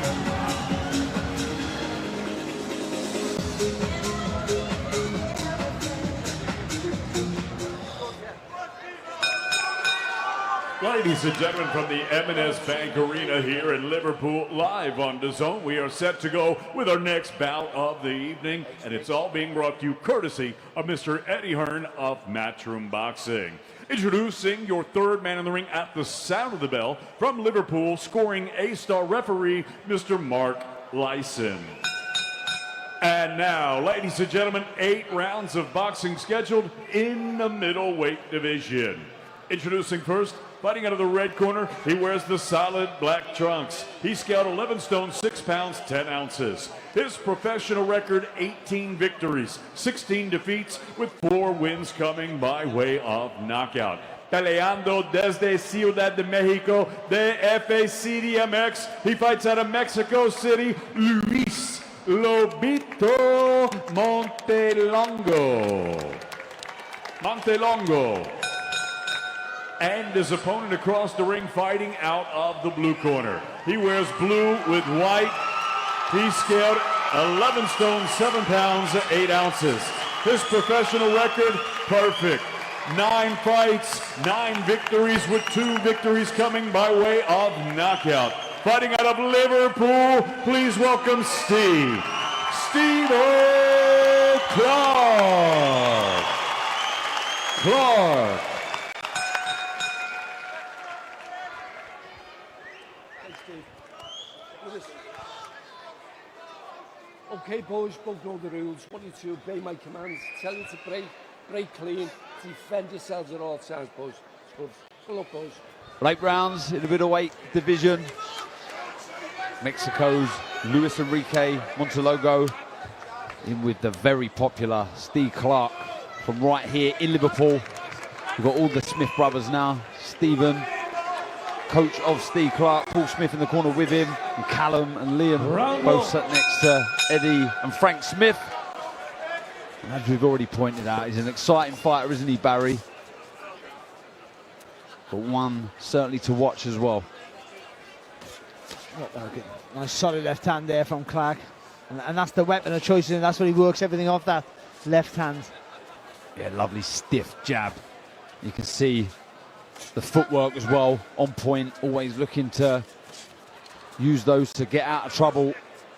Ladies and gentlemen, from the M&S Bank Arena here in Liverpool, live on DAZN, we are set to go with our next bout of the evening, and it's all being brought to you courtesy of Mr. Eddie Hearn of Matchroom Boxing. Introducing your third man in the ring at the sound of the bell, from Liverpool, scoring A-star referee, Mr. Mark Lyson. And now, ladies and gentlemen, 8 rounds of boxing scheduled in the middleweight division. Introducing first, fighting out of the red corner, he wears the solid black trunks. He scaled 11 stone, 6 pounds, 10 ounces. His professional record, 18 victories, 16 defeats, with 4 wins coming by way of knockout. Peleando desde Ciudad de Mexico, de FACDMX, he fights out of Mexico City, Luis Lobito Montelongo. And his opponent across the ring fighting out of the blue corner. He wears blue with white. He scaled 11 stone, 7 pounds, 8 ounces. His professional record, perfect. 9 fights, 9 victories, with 2 victories coming by way of knockout. Fighting out of Liverpool, please welcome Steve Clarke. Okay, boys, both know the rules. Want you to obey my commands. Tell you to break clean, defend yourselves at all times, boys. Good luck, boys. Late rounds in the middleweight division. Mexico's Luis Enrique Montelongo in with the very popular Steve Clarke from right here in Liverpool. We've got all the Smith brothers now. Stephen, coach of Steve Clarke, Paul Smith in the corner with him, and Callum and Liam both sat next to Eddie and Frank Smith. And as we've already pointed out, he's an exciting fighter, isn't he, Barry? But one certainly to watch as well. Nice solid left hand there from Clarke. And that's the weapon of choice, and that's what he works everything off, that left hand. Yeah, lovely stiff jab. You can see the footwork as well, on point, always looking to use those to get out of trouble,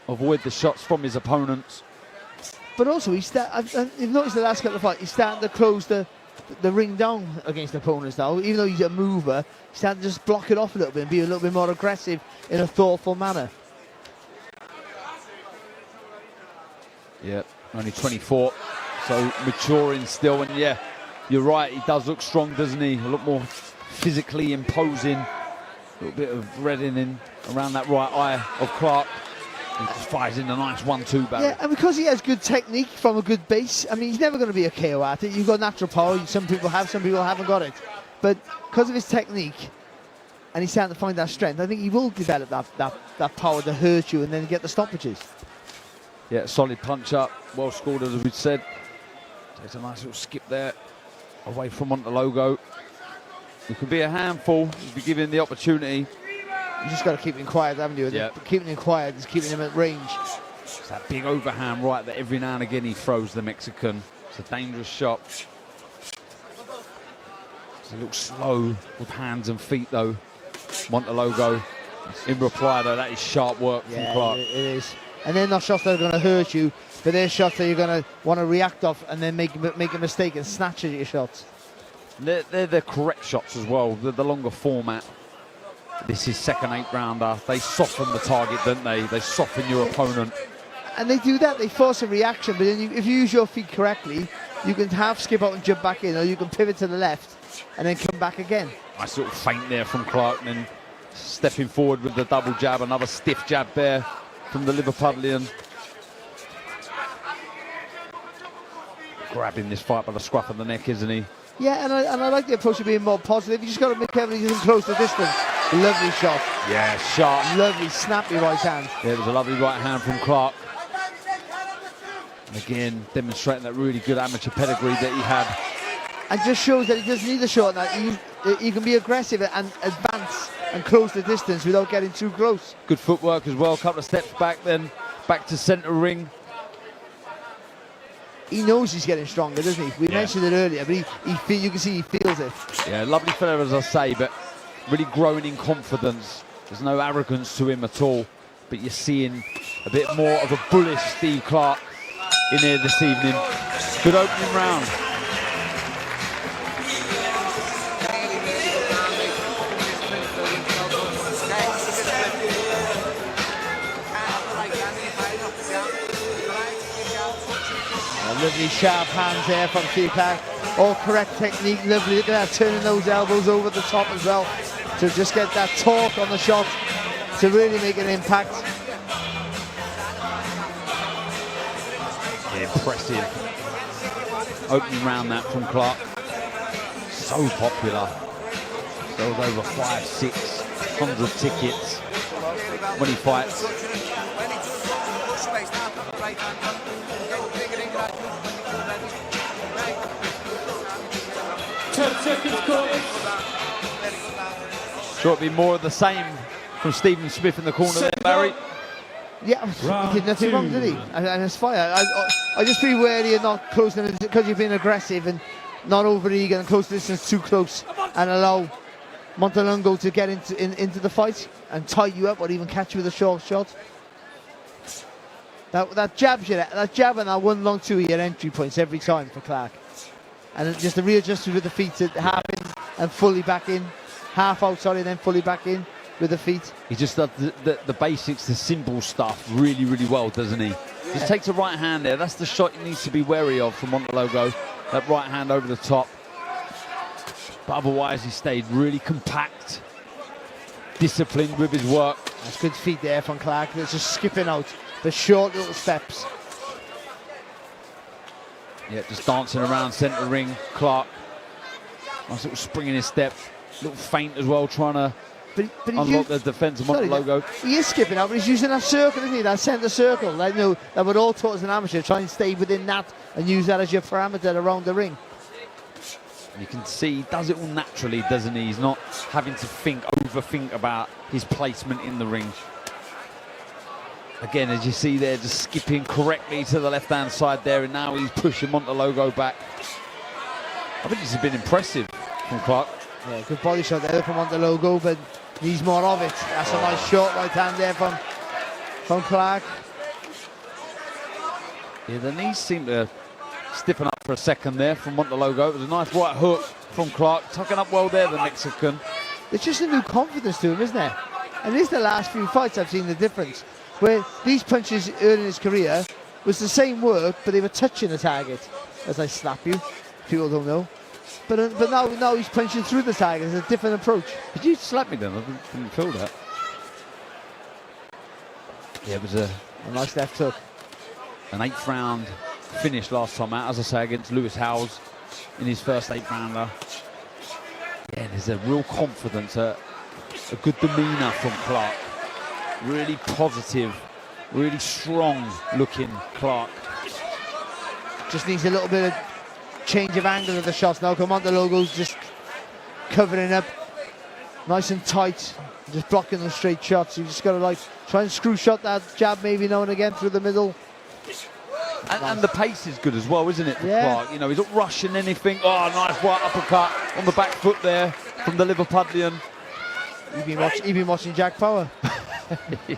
avoid the shots from his opponents. But also, you've noticed the last couple of fights, he's starting to close the ring down against opponents now. Even though he's a mover, he's starting to just block it off a little bit and be a little bit more aggressive in a thoughtful manner. Yeah, only 24, so maturing still. And yeah, you're right, he does look strong, doesn't he? A lot more physically imposing. A little bit of reddening around that right eye of Clarke. He just fires in a nice 1-2 barrel. Yeah, and because he has good technique from a good base, I mean, he's never going to be a KO at it. You've got natural power, some people have, some people haven't got it. But because of his technique, and he's starting to find that strength, I think he will develop that power to hurt you and then get the stoppages. Yeah, solid punch up, well scored as we said. Takes a nice little skip there, away from Montelongo. It could be a handful if you give him the opportunity. You just got to keep him quiet, haven't you? Yeah. Keeping him quiet is keeping him at range. It's that big overhand right that every now and again he throws the Mexican. It's a dangerous shot. It's a little slow with hands and feet though. Montelongo. In reply though, that is sharp work from Clarke. It is. And they're not shots that are going to hurt you, but they're shots that you're going to want to react off and then make a mistake and snatch at your shots. They're the correct shots as well, the longer format. This is second 8-rounder. They soften the target, don't they? They soften your opponent. And they do that, they force a reaction, but then if you use your feet correctly, you can half skip out and jump back in, or you can pivot to the left and then come back again. Nice little feint there from Clarke, and then stepping forward with the double jab, another stiff jab there from the Liverpudlian. Grabbing this fight by the scruff of the neck, isn't he? Yeah, and I like the approach of being more positive. You just got to be careful he's in close the distance. Lovely shot. Yeah, sharp. Lovely, snappy right hand. Yeah, it was a lovely right hand from Clarke. And again, demonstrating that really good amateur pedigree that he had. And just shows that he doesn't need a shot now. He can be aggressive and advance and close the distance without getting too close. Good footwork as well, a couple of steps back, then back to centre ring. He knows he's getting stronger, doesn't he? We mentioned it earlier, but you can see he feels it. Yeah, lovely fella, as I say, but really growing in confidence. There's no arrogance to him at all, but you're seeing a bit more of a bullish Steve Clarke in here this evening. Good opening round. Lovely sharp hands there from Steve Clarke. All correct technique, lovely. Look at that, turning those elbows over the top as well to just get that torque on the shot to really make an impact. Impressive opening round that from Clarke. So popular. Sold over 500-600 tickets when he fights. 10 seconds, corners. Sure, it'll be more of the same from Stephen Smith in the corner there, Barry. Yeah, he did nothing wrong, did he? And it's fine. I just be wary of not closing it because you've been aggressive and not over eager and close distance too close and allow Montelongo to get into the fight and tie you up or even catch you with a short shot. That jab and that one long two of your entry points every time for Clarke. And just the readjustment with the feet to half in and fully back in. Half out, sorry, then fully back in with the feet. He just does the basics, the simple stuff really, really well, doesn't he? Just takes a right hand there. That's the shot he needs to be wary of from Montelongo. That right hand over the top. But otherwise, he stayed really compact, disciplined with his work. That's good feet there from Clarke. It's just skipping out the short little steps. Yeah, just dancing around centre ring. Clarke, nice little spring in his step. Little feint as well, trying to unlock the defence of Montelongo. He is skipping out, but he's using that circle, isn't he? That centre circle. Like, you know, that we're all taught as an amateur. Try and stay within that and use that as your parameter around the ring. You can see he does it all naturally, doesn't he? He's not having to overthink about his placement in the ring. Again, as you see there, just skipping correctly to the left-hand side there, and now he's pushing Montelongo back. I think this has been impressive from Clarke. Yeah, good body shot there from Montelongo, but needs more of it. That's a nice short right hand there from Clarke. Yeah, the knees seem to stiffen up for a second there from Montelongo. It was a nice right hook from Clarke, tucking up well there, the Mexican. There's just a new confidence to him, isn't there? And this is the last few fights I've seen the difference. Where these punches early in his career was the same work, but they were touching the target. As I slap you, people don't know. But now he's punching through the target. It's a different approach. Did you slap me then? I didn't feel that. Yeah, it was a nice left hook. An 8th round finish last time out, as I say, against Lewis Howes in his first 8th rounder. Yeah, there's a real confidence, a good demeanour from Clarke. Really positive, really strong looking Clarke. Just needs a little bit of change of angle of the shots now. Montelongo's just covering up nice and tight, just blocking the straight shots. You just got to like try and screw shot that jab maybe now and again through the middle. And the pace is good as well, isn't it, for yeah. Clarke? You know, he's not rushing anything. Oh, nice right uppercut on the back foot there from the Liverpudlian. You've been watching Jack Faure. Yeah.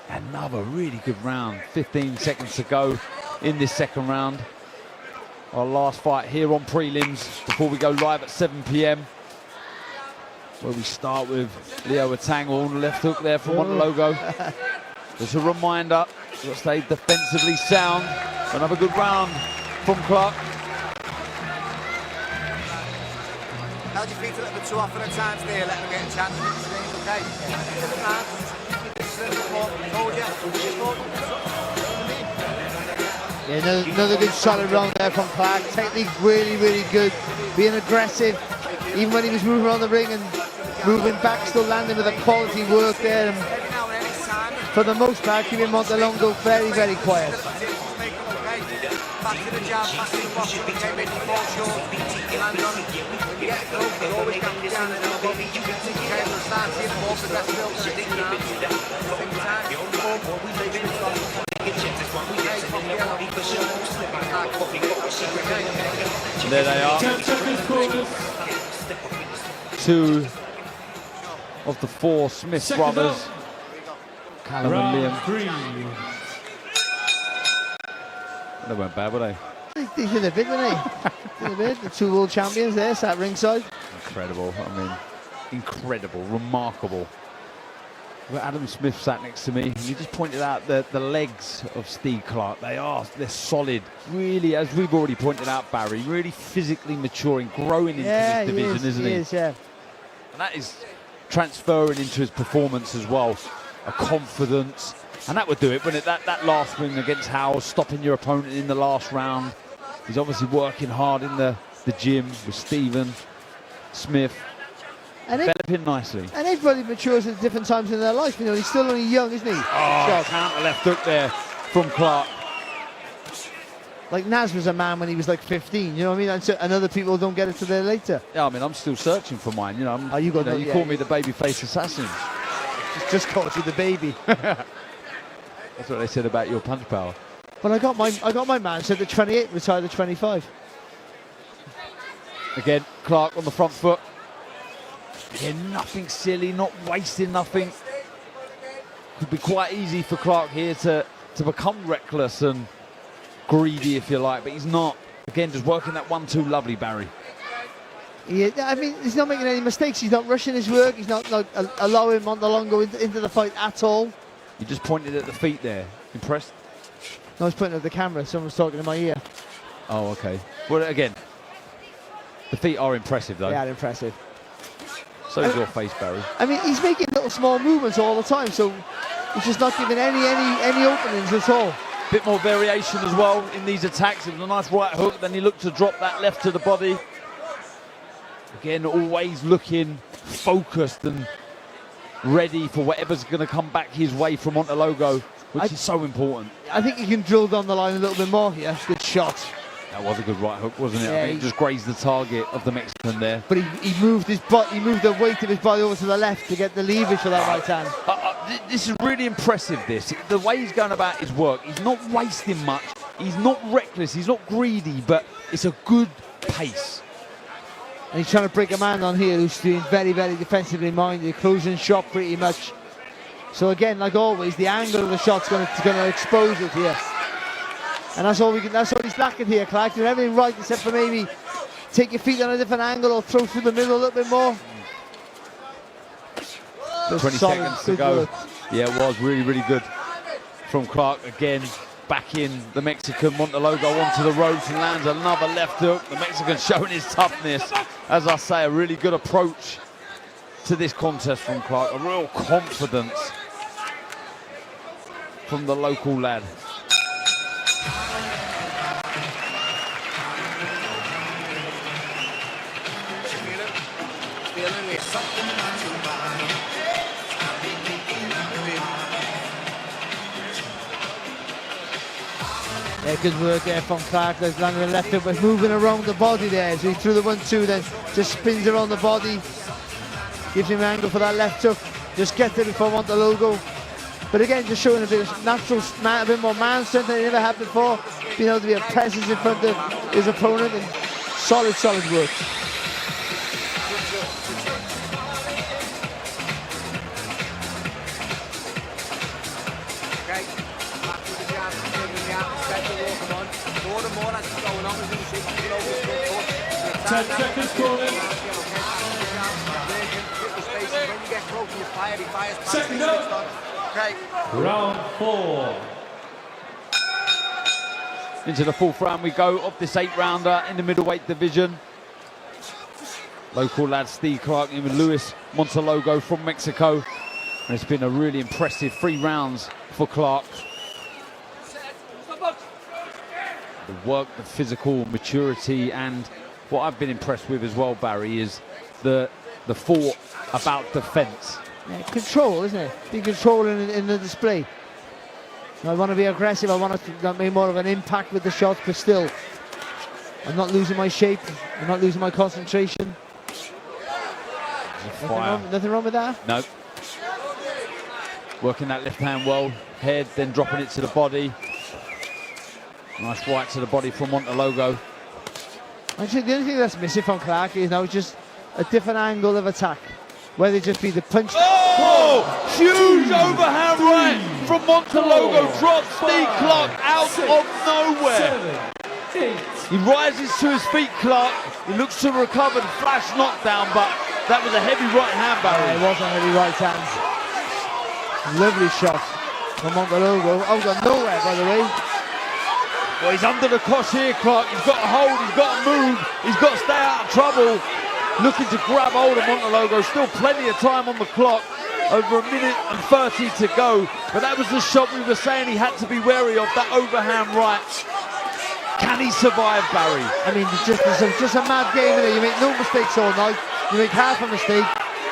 Another really good round. 15 seconds to go in this second round. Our last fight here on Prelims before we go live at 7 p.m. where we start with Leo Atango on the left hook there from Montelongo. Just a reminder, we've got to stay defensively sound. Another good round from Clarke. Held your feet a little bit too often at times there, letting them get a chance. Okay. Yeah, another good solid round there from Clarke. Technique really, really good. Being aggressive, even when he was moving around the ring and moving back, still landing with a quality work there. And for the most part, keeping Montelongo very, very quiet. Back to the jab, back to the block, okay, make the ball short, land on, you get it close, you always got it down and then above, okay, we'll start seeing the more progressive build to the deep round, same time, take it from, And there they are. 2 of the 4 Smith brothers, Callum and Liam. They weren't bad, were they? They did a bit, didn't they? Did a bit. The 2 world champions there, sat ringside. Incredible. I mean, incredible, remarkable. Well, Adam Smith sat next to me. And you just pointed out the legs of Steve Clarke. They're solid. Really, as we've already pointed out, Barry, really physically maturing, growing into this division, isn't he? He is, yeah. And that is transferring into his performance as well. A confidence. And that would do it, wouldn't it? That last win against Howes, stopping your opponent in the last round. He's obviously working hard in the gym with Stephen Smith. And developing nicely. And everybody matures at different times in their life. You know, he's still only young, isn't he? Oh, counter left hook there from Clarke. Like Naz was a man when he was like 15, you know what I mean? And other people don't get it till they're later. Yeah, I mean, I'm still searching for mine. You know, you call me the babyface assassin. Just called you the baby. That's what they said about your punch power. But I got my man said at 28, retired at 25. Again, Clarke on the front foot. Again, nothing silly, not wasting nothing. Could be quite easy for Clarke here to become reckless and greedy, if you like, but he's not. Again, just working that 1-2 lovely, Barry. Yeah, I mean, he's not making any mistakes. He's not rushing his work. He's not allowing Montelongo into the fight at all. You just pointed at the feet there. Impressed? No, I was pointing at the camera. Someone's talking in my ear. Oh, okay. Well, again, the feet are impressive, though. They are impressive. So is your face, Barry. I mean, he's making little small movements all the time, so he's just not giving any openings at all. Bit more variation as well in these attacks. It was a nice right hook, then he looked to drop that left to the body. Again, always looking focused and ready for whatever's going to come back his way from Montelongo, which is so important. I think he can drill down the line a little bit more here. Good shot. That was a good right hook, wasn't it? Yeah, I think it just grazed the target of the Mexican there. But he moved his butt. He moved the weight of his body over to the left to get the leverage for that right hand. This is really impressive, the way he's going about his work. He's not wasting much. He's not reckless. He's not greedy, but it's a good pace. And he's trying to break a man on here who's doing very, very defensively minded, closing shot pretty much. So again, like always, the angle of the shot's going to expose it here. And that's all he's lacking here, Clarke. Doing everything right except for maybe take your feet on a different angle or throw through the middle a little bit more. 20 seconds to go. Work. Yeah, it was really, really good from Clarke. Again, back in the Mexican. Montelongo onto the ropes and lands another left hook. The Mexican showing his toughness. As I say, a really good approach to this contest from Clarke. A real confidence from the local lad. Yeah, good work there from Clarke. There's landing the left hook, but moving around the body there. So he threw the 1-2, then just spins around the body. Gives him an angle for that left hook. Just gets it before Montelongo. But again, just showing a bit of natural, a bit more man strength than he never had before. Being able to be a presence in front of his opponent, and solid work. Second up. Round 4. Into the fourth round we go of this 8-rounder in the middleweight division. Local lad Steve Clarke with Luis Montelongo from Mexico. And it's been a really impressive 3 rounds for Clarke. The work, the physical maturity, and what I've been impressed with as well, Barry, is the thought about defence. Yeah, control, isn't it? Be controlling in the display. I want to be aggressive. I want to make more of an impact with the shots, but still, I'm not losing my shape. I'm not losing my concentration. Nothing wrong with that? No. Working that left hand well, head, then dropping it to the body. Nice right to the body from Montelongo. Actually, the only thing that's missing from Clarke is now just a different angle of attack. Whether it just be the punch. Oh! Huge overhand right from Montelongo. Drops Steve Clarke out of nowhere. He rises to his feet, Clarke. He looks to recover the flash knockdown, but that was a heavy right hand, Barry. Yeah, it was a heavy right hand. Lovely shot from Montelongo. Out of nowhere, by the way. Well, he's under the cosh here, Clarke. He's got to hold, he's got to move, he's got to stay out of trouble. Looking to grab hold of Montelongo. Still plenty of time on the clock. Over 1 minute and 30 to go. But that was the shot we were saying he had to be wary of, that overhand right. Can he survive, Barry? I mean, it's just a mad game in it. You make no mistakes all night. You make half a mistake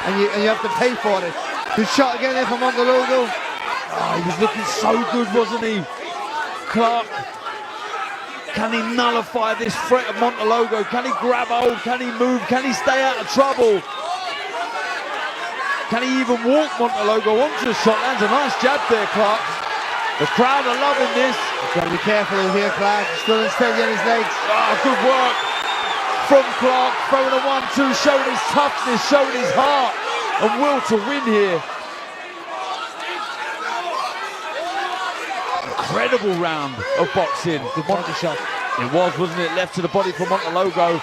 and you have to pay for it. Good shot again there from Montelongo. Oh, he was looking so good, wasn't he? Clarke. Can he nullify this threat of Montelongo? Can he grab hold? Can he move? Can he stay out of trouble? Can he even walk Montelongo onto the shot? Lands a nice jab there, Clarke. The crowd are loving this. You've got to be careful here, Clarke. Still unsteady on his legs. Oh, good work from Clarke. Throwing a 1-2, showing his toughness, showing his heart and will to win here. Incredible round of boxing. Good body shot. It was, wasn't it? Left to the body from Montelongo.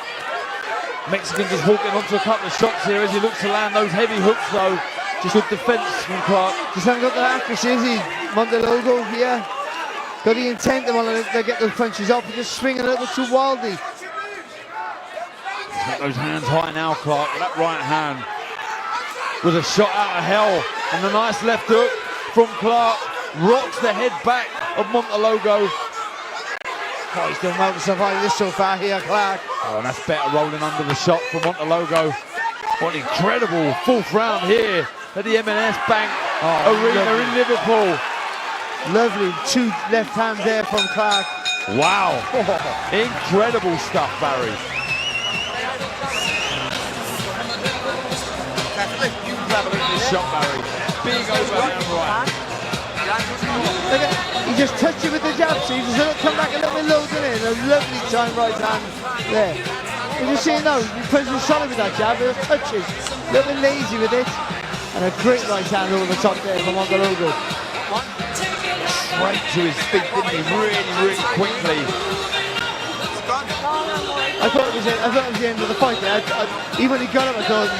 Mexican just walking onto a couple of shots here as he looks to land those heavy hooks, though. Just good defence from Clarke. Just haven't got the accuracy, is he? Montelongo here. Got the intent to want to get those punches off, but just swinging a little bit too wildly. He's got those hands high now, Clarke. That right hand was a shot out of hell. And the nice left hook from Clarke rocks the head back of Montelongo. Oh, he's done well to survive this so far here, Clarke. Oh, and that's better rolling under the shot from Montelongo. What an incredible fourth round here at the M&S Bank Arena in Liverpool. Lovely, 2 left hands there from Clarke. Wow, incredible stuff, Barry. Shot, Barry. Big overhand right. He just touched it with the jab, so he just let it come back a little bit low, didn't it? A lovely time right hand there. You just see it now, he punches solid with that jab, but it touches. A little bit lazy with it. And a great right hand over the top there from Montelongo. Straight to his feet, didn't he? Really quickly. I thought it was the end of the fight there. Even when he got up, I thought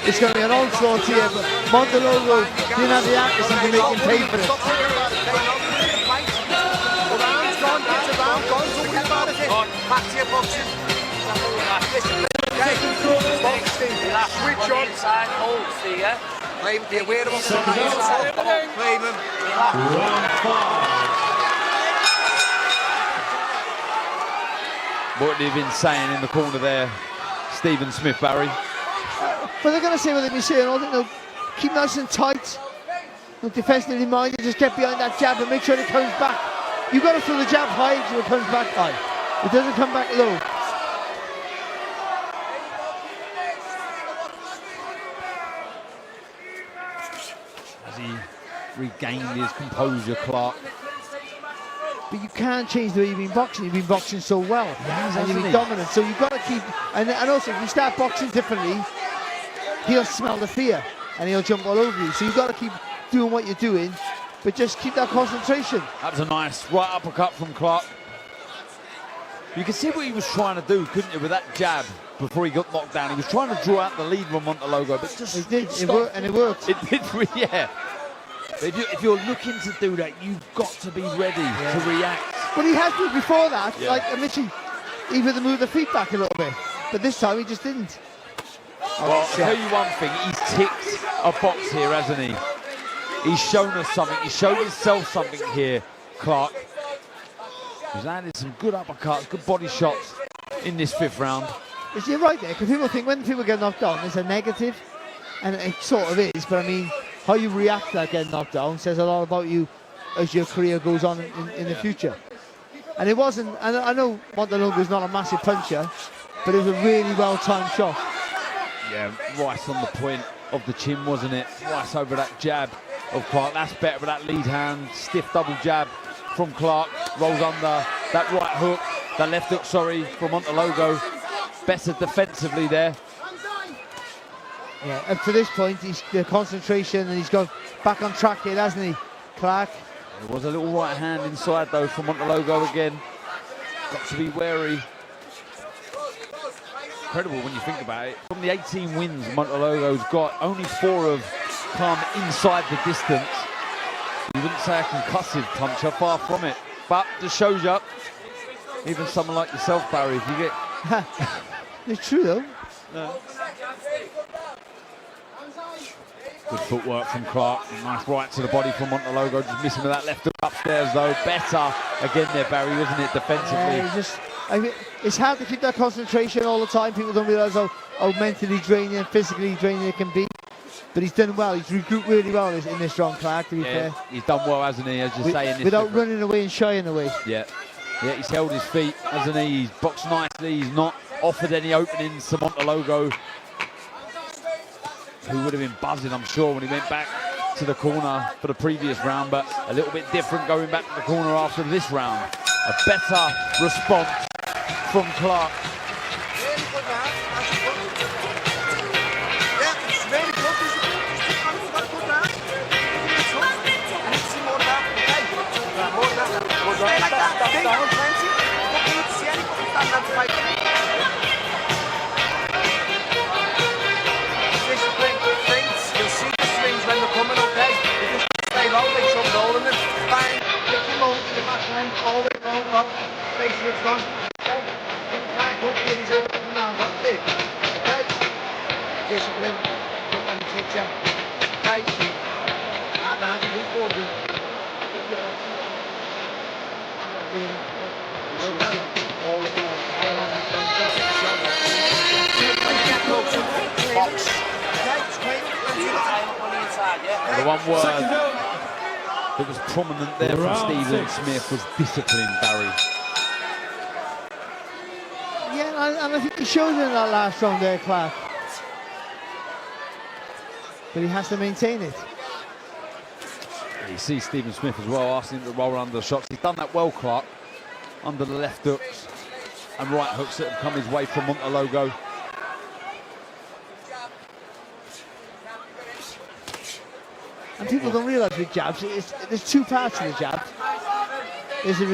it's going to be an onslaught here, but Montelongo didn't have the accuracy to make him pay for it. Switch on. Inside holds here. Be aware of what's on the inside. Claim him. What have you been saying in the corner there, Stephen Smith, Barry? But they're going to say what they've been saying. I think they'll keep nice and tight. Not defensively minded. Just get behind that jab and make sure it comes back. You've got to throw the jab high so it comes back high. It doesn't come back low. Has he regained his composure, Clarke? But you can't change the way you've been boxing. You've been boxing so well. And you've been dominant. So you've got to keep... And also, if you start boxing differently, he'll smell the fear and he'll jump all over you. So you've got to keep doing what you're doing, but just keep that concentration. That was a nice right uppercut from Clarke. You can see what he was trying to do, couldn't you, with that jab before he got knocked down. He was trying to draw out the lead from Montelongo, but just... It did, it worked, and it worked. It did, yeah. But if you're looking to do that, you've got to be ready to react. Well, he has been before that. Like, literally, even to move the feet back a little bit. But this time, he just didn't. Well, I'll tell you one thing, he's ticked a box here, hasn't he? He's shown us something. He's shown himself something here, Clarke. He's landed some good uppercuts, good body shots in this 5th round. You're right there, because people think when people get knocked down, it's a negative. And it sort of is, but I mean, how you react to that getting knocked down says a lot about you as your career goes on in the future. And it wasn't, and I know Montelongo's not a massive puncher, but it was a really well-timed shot. Yeah, right on the point of the chin, wasn't it? Right over that jab of Clarke. That's better with that lead hand. Stiff double jab from Clarke. Rolls under that right hook. The left hook, sorry, from Montelongo. Better defensively there. Yeah, up to this point, he's the concentration and he's gone back on track here, hasn't he, Clarke? There was a little right hand inside though from Montelongo again. Got to be wary. Incredible when you think about it. From the 18 wins Montelongo's got, only 4 have come inside the distance. You wouldn't say a concussive puncher, far from it. But just shows you, even someone like yourself, Barry, if you get... It's true though. No. Good footwork from Clarke. Nice right to the body from Montelongo. Just missing with that left hook upstairs though. Better again there, Barry, wasn't it, defensively? I mean, it's hard to keep that concentration all the time. People don't realise how mentally draining and physically draining it can be. But he's done well. He's regrouped really well in this round, Clarke, to be fair. He's done well, hasn't he, as you say. In this without running away and shying away. Yeah, he's held his feet, hasn't he? He's boxed nicely. He's not offered any openings to Montelongo, who would have been buzzing, I'm sure, when he went back to the corner for the previous round, but a little bit different going back to the corner after this round. A better response from Clarke. Then all the way up, facing the front. Okay. Hook with his own now, that's it. Okay. Discipline. Look on the picture. Okay. And now you can forward it. The one word that was prominent there from Stephen Smith was discipline, Barry. Yeah, and I think he showed it in that last round there, Clarke. But he has to maintain it. You see Stephen Smith as well asking him to roll under the shots. He's done that well, Clarke, under the left hooks and right hooks that have come his way from Montelongo. And people don't realise with jabs, there's two parts to the jab. There's a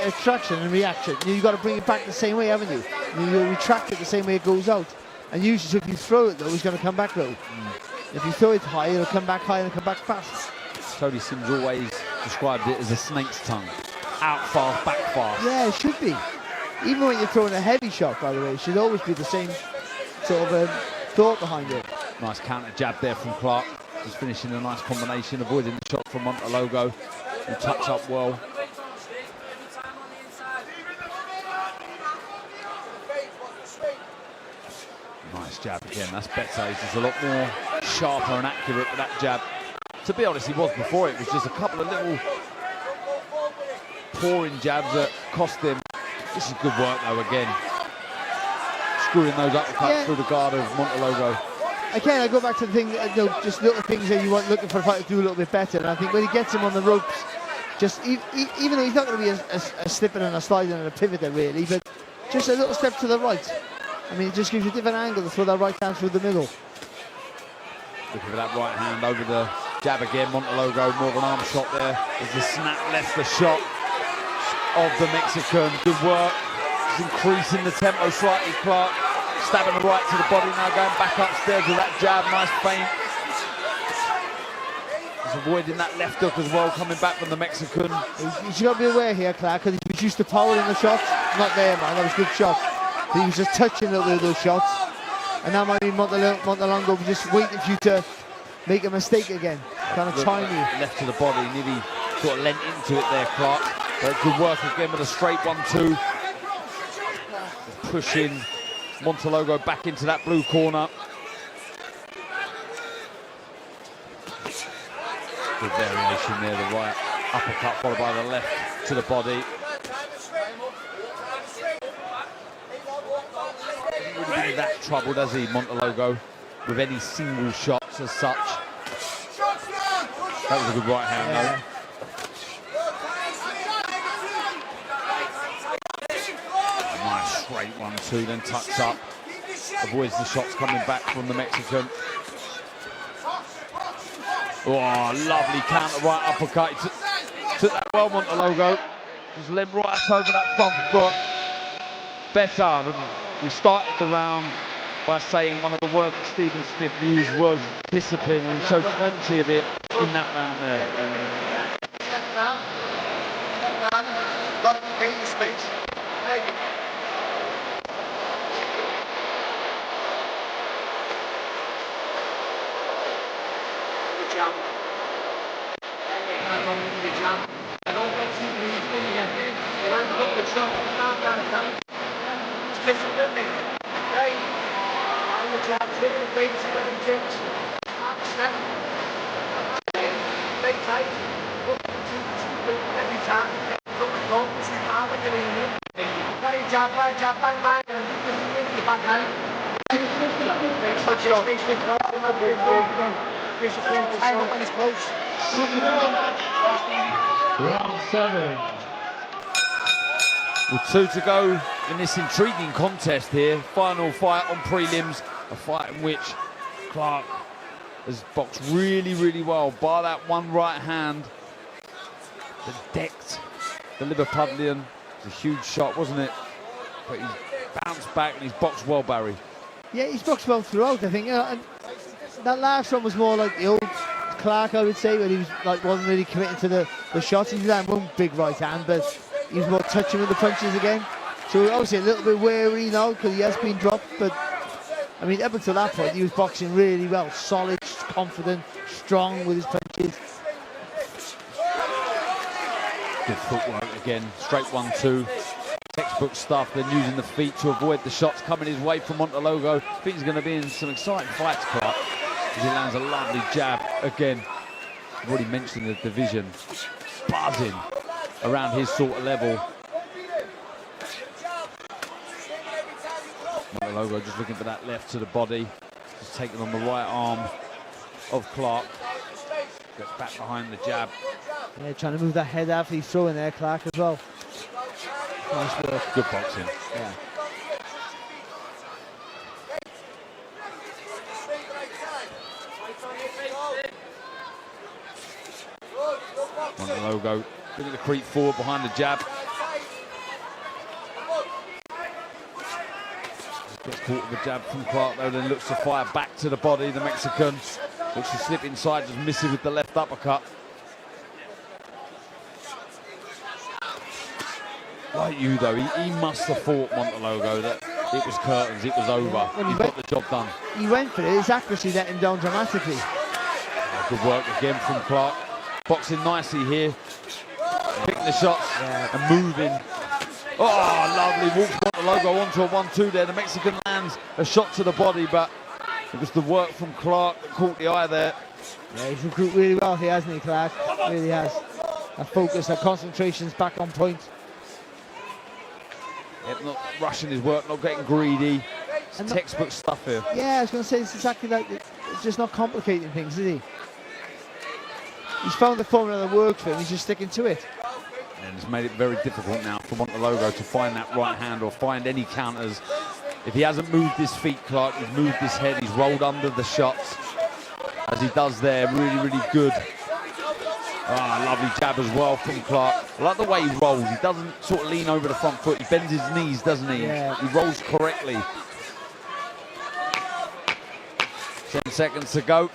attraction and reaction. You've got to bring it back the same way, haven't you? You retract it the same way it goes out. And usually, if you throw it low, it's going to come back low. If you throw it high, it'll come back high and come back fast. Tony Sims always described it as a snake's tongue. Out fast, back fast. Yeah, it should be. Even when you're throwing a heavy shot, by the way, it should always be the same sort of thought behind it. Nice counter jab there from Clarke. Just finishing a nice combination, avoiding the shot from Montelongo, who tucks up well. Nice jab again, that's better. He's just a lot more sharper and accurate with that jab. To be honest, he was before. It was just a couple of little pouring jabs that cost him. This is good work though again. Screwing those uppercuts through the guard of Montelongo. Again, I go back to the thing, just little things that you want looking for a fighter to do a little bit better. And I think when he gets him on the ropes, just even though he's not going to be a slipping and a sliding and a pivoter really, but just a little step to the right. I mean, it just gives you a different angle to throw that right hand through the middle. Looking for that right hand over the jab again. Montelongo, more of an arm shot there. As the snap left the shot of the Mexican. Good work. He's increasing the tempo slightly, Clarke. Stabbing the right to the body now, going back upstairs with that jab. Nice feint. He's avoiding that left hook as well, coming back from the Mexican. He's got to be aware here, Clarke, because he was used to powering the shots. Not there, man. That was a good shot. But he was just touching a little bit of those shots. And now maybe Montelongo was just waiting for you to make a mistake again. Kind of time you. Left to the body, nearly sort of lent into it there, Clarke. But good work again with a straight 1-2. Pushing Montelongo back into that blue corner. Good variation there, the right uppercut followed by the left to the body. Hasn't really been that troubled, has he, Montelongo, with any single shots as such. That was a good right hand though. Nice straight 1-2, then tucks up. Avoids the shots coming back from the Mexican. Oh, lovely counter right uppercut. He took that well, Montelongo. Just led right up over that front foot. Better. We started the round by saying one of the words that Stephen Smith used was discipline, and so plenty of it in that round there. Round 7. With 2 to go in this intriguing contest here. Final fight on prelims. A fight in which Clarke has boxed really, really well. By that one right hand that decked the Liverpudlian. It was a huge shot, wasn't it? But he's bounced back and he's boxed well, Barry. Yeah, he's boxed well throughout, I think. And that last one was more like the old Clarke, I would say, when he was like wasn't really committing to the shots. He's landing one big right hand, but he's more touching with the punches again. So obviously a little bit wary now because he has been dropped, but I mean, up until that point, he was boxing really well. Solid, confident, strong with his punches. Good footwork again. Straight 1-2. Textbook stuff. Then using the feet to avoid the shots coming his way from Montelongo. I think he's going to be in some exciting fights, Clarke, as he lands a lovely jab again. I've already mentioned the division buzzing around his sort of level. Montelongo just looking for that left to the body. Just taking on the right arm of Clarke. Gets back behind the jab. Yeah, trying to move that head out. He's throwing there, Clarke, as well. Nice work. Good boxing. Yeah. Montelongo looking to creep forward behind the jab. Gets caught with the jab from Clarke though, then looks to fire back to the body. The Mexican looks to slip inside, just misses with the left uppercut. Like you though, he must have thought, Montelongo, that it was curtains, it was over. He's got the job done. He went for it. His accuracy let him down dramatically. Good work again from Clarke. Boxing nicely here. Picking the shots and moving. Oh, lovely. Walks Montelongo onto a 1-2 there. The Mexican lands a shot to the body, but it was the work from Clarke that caught the eye there. Yeah, he's recruited really well here, hasn't he, Clarke? Really has. That focus, that concentration's back on point. Yep, not rushing his work, not getting greedy. It's textbook stuff here. Yeah, I was going to say, it's exactly like, it's just not complicating things, is he? He's found the formula that works for him, he's just sticking to it. And it's made it very difficult now for Montelongo to find that right hand or find any counters. If he hasn't moved his feet, Clarke, he's moved his head, he's rolled under the shots. As he does there, really, really good. Ah, lovely jab as well from Clarke. I like the way he rolls. He doesn't sort of lean over the front foot. He bends his knees, doesn't he? Yeah. He rolls correctly. 10 seconds to go.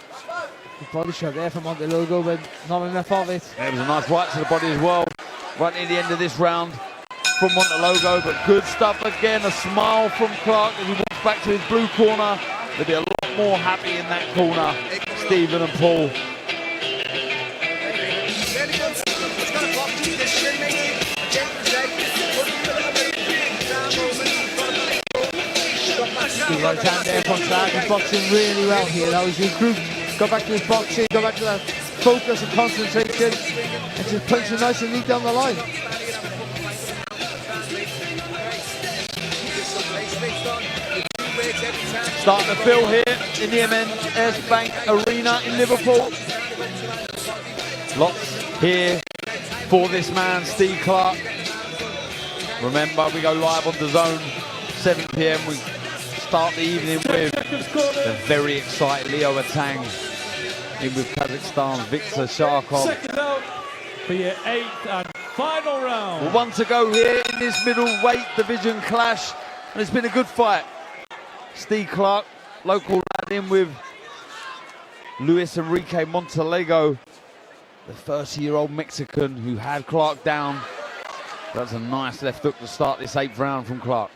Good body shot there from Montelongo, but not enough of it. There was a nice right to the body as well. Right near the end of this round from Montelongo, but good stuff again. A smile from Clarke as he walks back to his blue corner. There'll be a lot more happy in that corner, Stephen and Paul. Good right hand there from Clarke. He's boxing really well here. Now he's regrouped, got back to his boxing, got back to that focus and concentration, and just punching nice and neat down the line. Starting to fill here in the M&S Bank Arena in Liverpool. Lots here for this man, Steve Clarke. Remember, we go live on the Zone, 7 p.m. We start the evening with the very excited Leo Atang in with Kazakhstan's Viktor Sharkov. Second out for your 8th and final round. Well, one to go here in this middleweight division clash, and it's been a good fight. Steve Clarke, local lad, in with Luis Enrique Montelongo, the 30-year-old Mexican who had Clarke down. That's a nice left hook to start this 8th round from Clarke.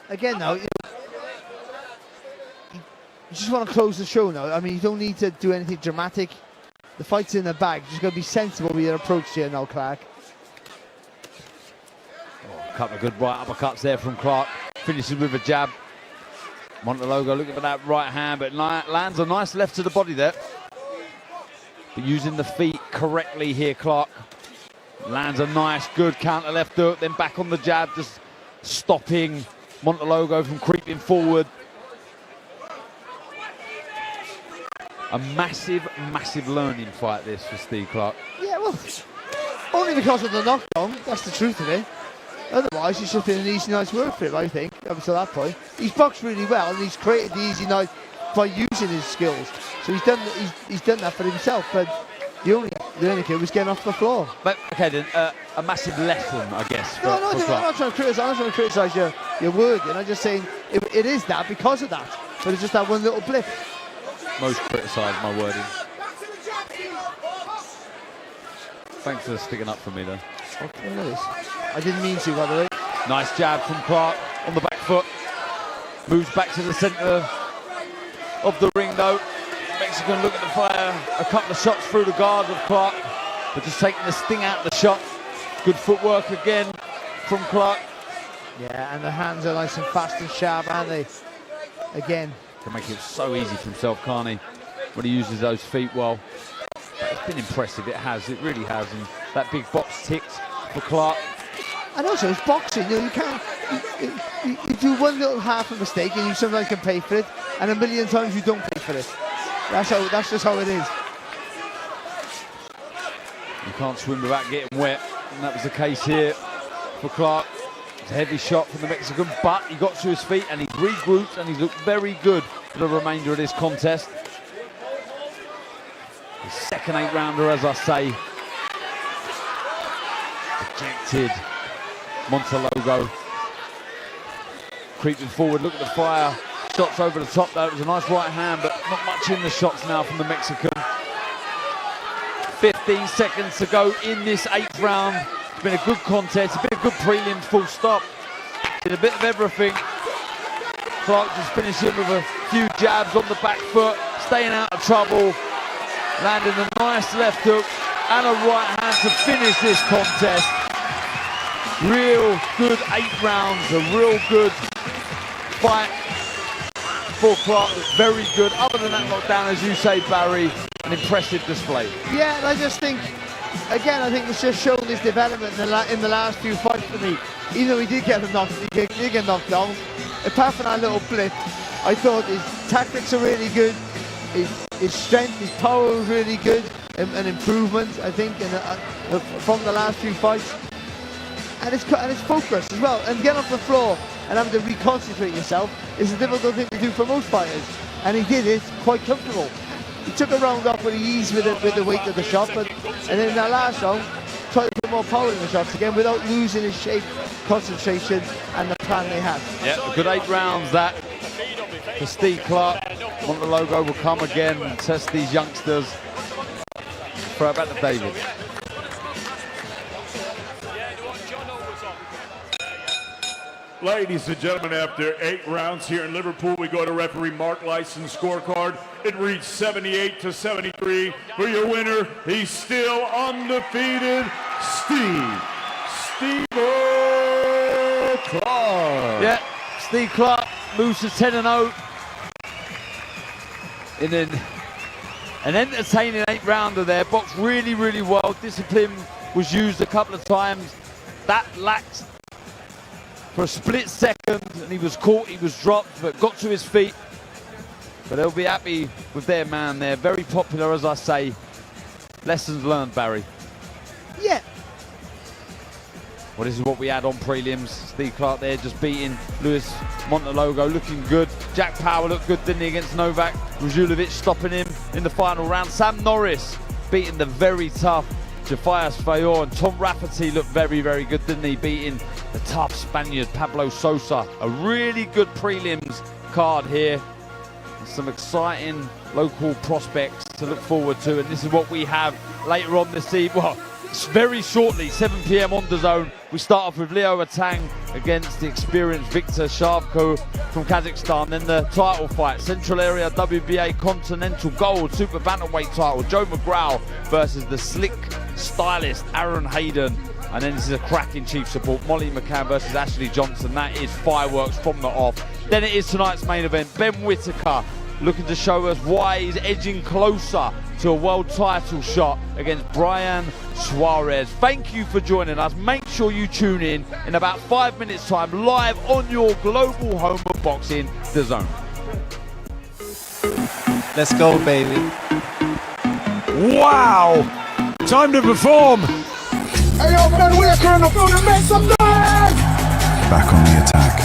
Again, though, you just want to close the show now. I mean, you don't need to do anything dramatic. The fight's in the bag. You're just going to be sensible with your approach here now, Clarke. A couple of good right uppercuts there from Clarke. Finishes with a jab. Montelongo looking for that right hand, but lands a nice left to the body there. But using the feet correctly here, Clarke. Lands a nice, good counter left hook, then back on the jab, just stopping Montelongo from creeping forward. A massive, massive learning fight this for Steve Clarke. Yeah, well, only because of the knockdown. That's the truth of it. Otherwise, it's just been an easy night's work for him, I think, up until that point. He's boxed really well, and he's created the easy night by using his skills. So he's done that for himself, but the only kid was getting off the floor. But okay, then a massive lesson, I guess. For, I'm not trying to criticise your wording. I'm just saying it is that because of that. But it's just that one little blip. Most criticise my wording. Thanks for sticking up for me then. Okay, nice. I didn't mean to, by the way. Nice jab from Clarke on the back foot. Moves back to the centre of the ring though. Mexican looking to fire a couple of shots through the guard of Clarke, but just taking the sting out of the shot. Good footwork again from Clarke. Yeah, and the hands are nice and fast and sharp, aren't they? Again. Can make it so easy for himself, can't he? When he uses those feet well. But it's been impressive, it has, it really has. And that big box ticked for Clarke. And also, it's boxing, you know, you can't, you do one little half a mistake and you sometimes can pay for it, and a million times you don't pay for it. That's just how it is. You can't swim without getting wet, and that was the case here for Clarke. It's a heavy shot from the Mexican, but he got to his feet and he regrouped and he's looked very good for the remainder of this contest. His second 8-rounder, as I say. Ejected. Montelongo creeping forward, look at the fire. Shots over the top though, it was a nice right hand, but not much in the shots now from the Mexican. 15 seconds to go in this 8th round. It's been a good contest, it's been a good prelims, full stop. Did a bit of everything. Clarke just finishing with a few jabs on the back foot, staying out of trouble, landing a nice left hook and a right hand to finish this contest. Real good 8 rounds, a real good fight for Clarke. Very good. Other than that knockdown, as you say, Barry, an impressive display. Yeah, and I just think, again, I think it's just shown his development in the last few fights for me. Even though he did get knocked down, apart from that little blip, I thought his tactics are really good. His strength, his power was really good, an improvement, I think, from the last few fights. And his focus as well. And getting off the floor and having to reconcentrate yourself is a difficult thing to do for most fighters. And he did it quite comfortable. He took a round off with ease with the weight of the shot, and then in that last round, tried to put more power in the shots again without losing his shape, concentration, and the plan they had. Yeah, a good 8 rounds that for Steve Clarke. Montelongo will come again and test these youngsters. Throw it back to David. Ladies and gentlemen, after 8 rounds here in Liverpool, we go to referee Mark Lyson's scorecard. It reads 78-73 for your winner. He's still undefeated, Steve Clarke. Yeah, Steve Clarke moves to 10-0. And then an entertaining 8-rounder there. Boxed really, really well. Discipline was used a couple of times. That lacked for a split second, and he was caught, he was dropped, but got to his feet. But they'll be happy with their man there. Very popular, as I say. Lessons learned, Barry. Yeah. Well, this is what we had on prelims. Steve Clarke there just beating Luis Montelongo, looking good. Jack Power looked good, didn't he, against Novak. Radulovic stopping him in the final round. Sam Norris beating the very tough Jahfieus Faure, and Tom Rafferty looked very, very good, didn't he, beating the tough Spaniard Pablo Sosa. A really good prelims card here. And some exciting local prospects to look forward to, and this is what we have later on this evening. Well, very shortly, 7 p.m. on DAZN. We start off with Leo Atang against the experienced Victor Shavko from Kazakhstan. Then the title fight, Central Area WBA Continental Gold Super Bantamweight title, Joe McGraw versus the slick stylist Aaron Hayden. And then this is a cracking chief support, Molly McCann versus Ashley Johnson. That is fireworks from the off. Then it is tonight's main event, Ben Whittaker looking to show us why he's edging closer to a world title shot against Braian Suarez. Thank you for joining us. Make sure you tune in about 5 minutes time, live on your global home of boxing, DAZN. Let's go, baby. Wow! Time to perform. Hey, yo, Ben Whittaker in the building, make some noise! Back on the attack.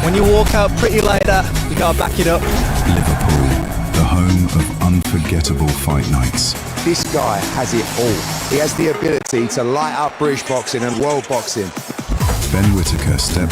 When you walk out pretty like that, you gotta back it up. Liverpool, the home of unforgettable fight nights. This guy has it all. He has the ability to light up British boxing and world boxing. Ben Whittaker steps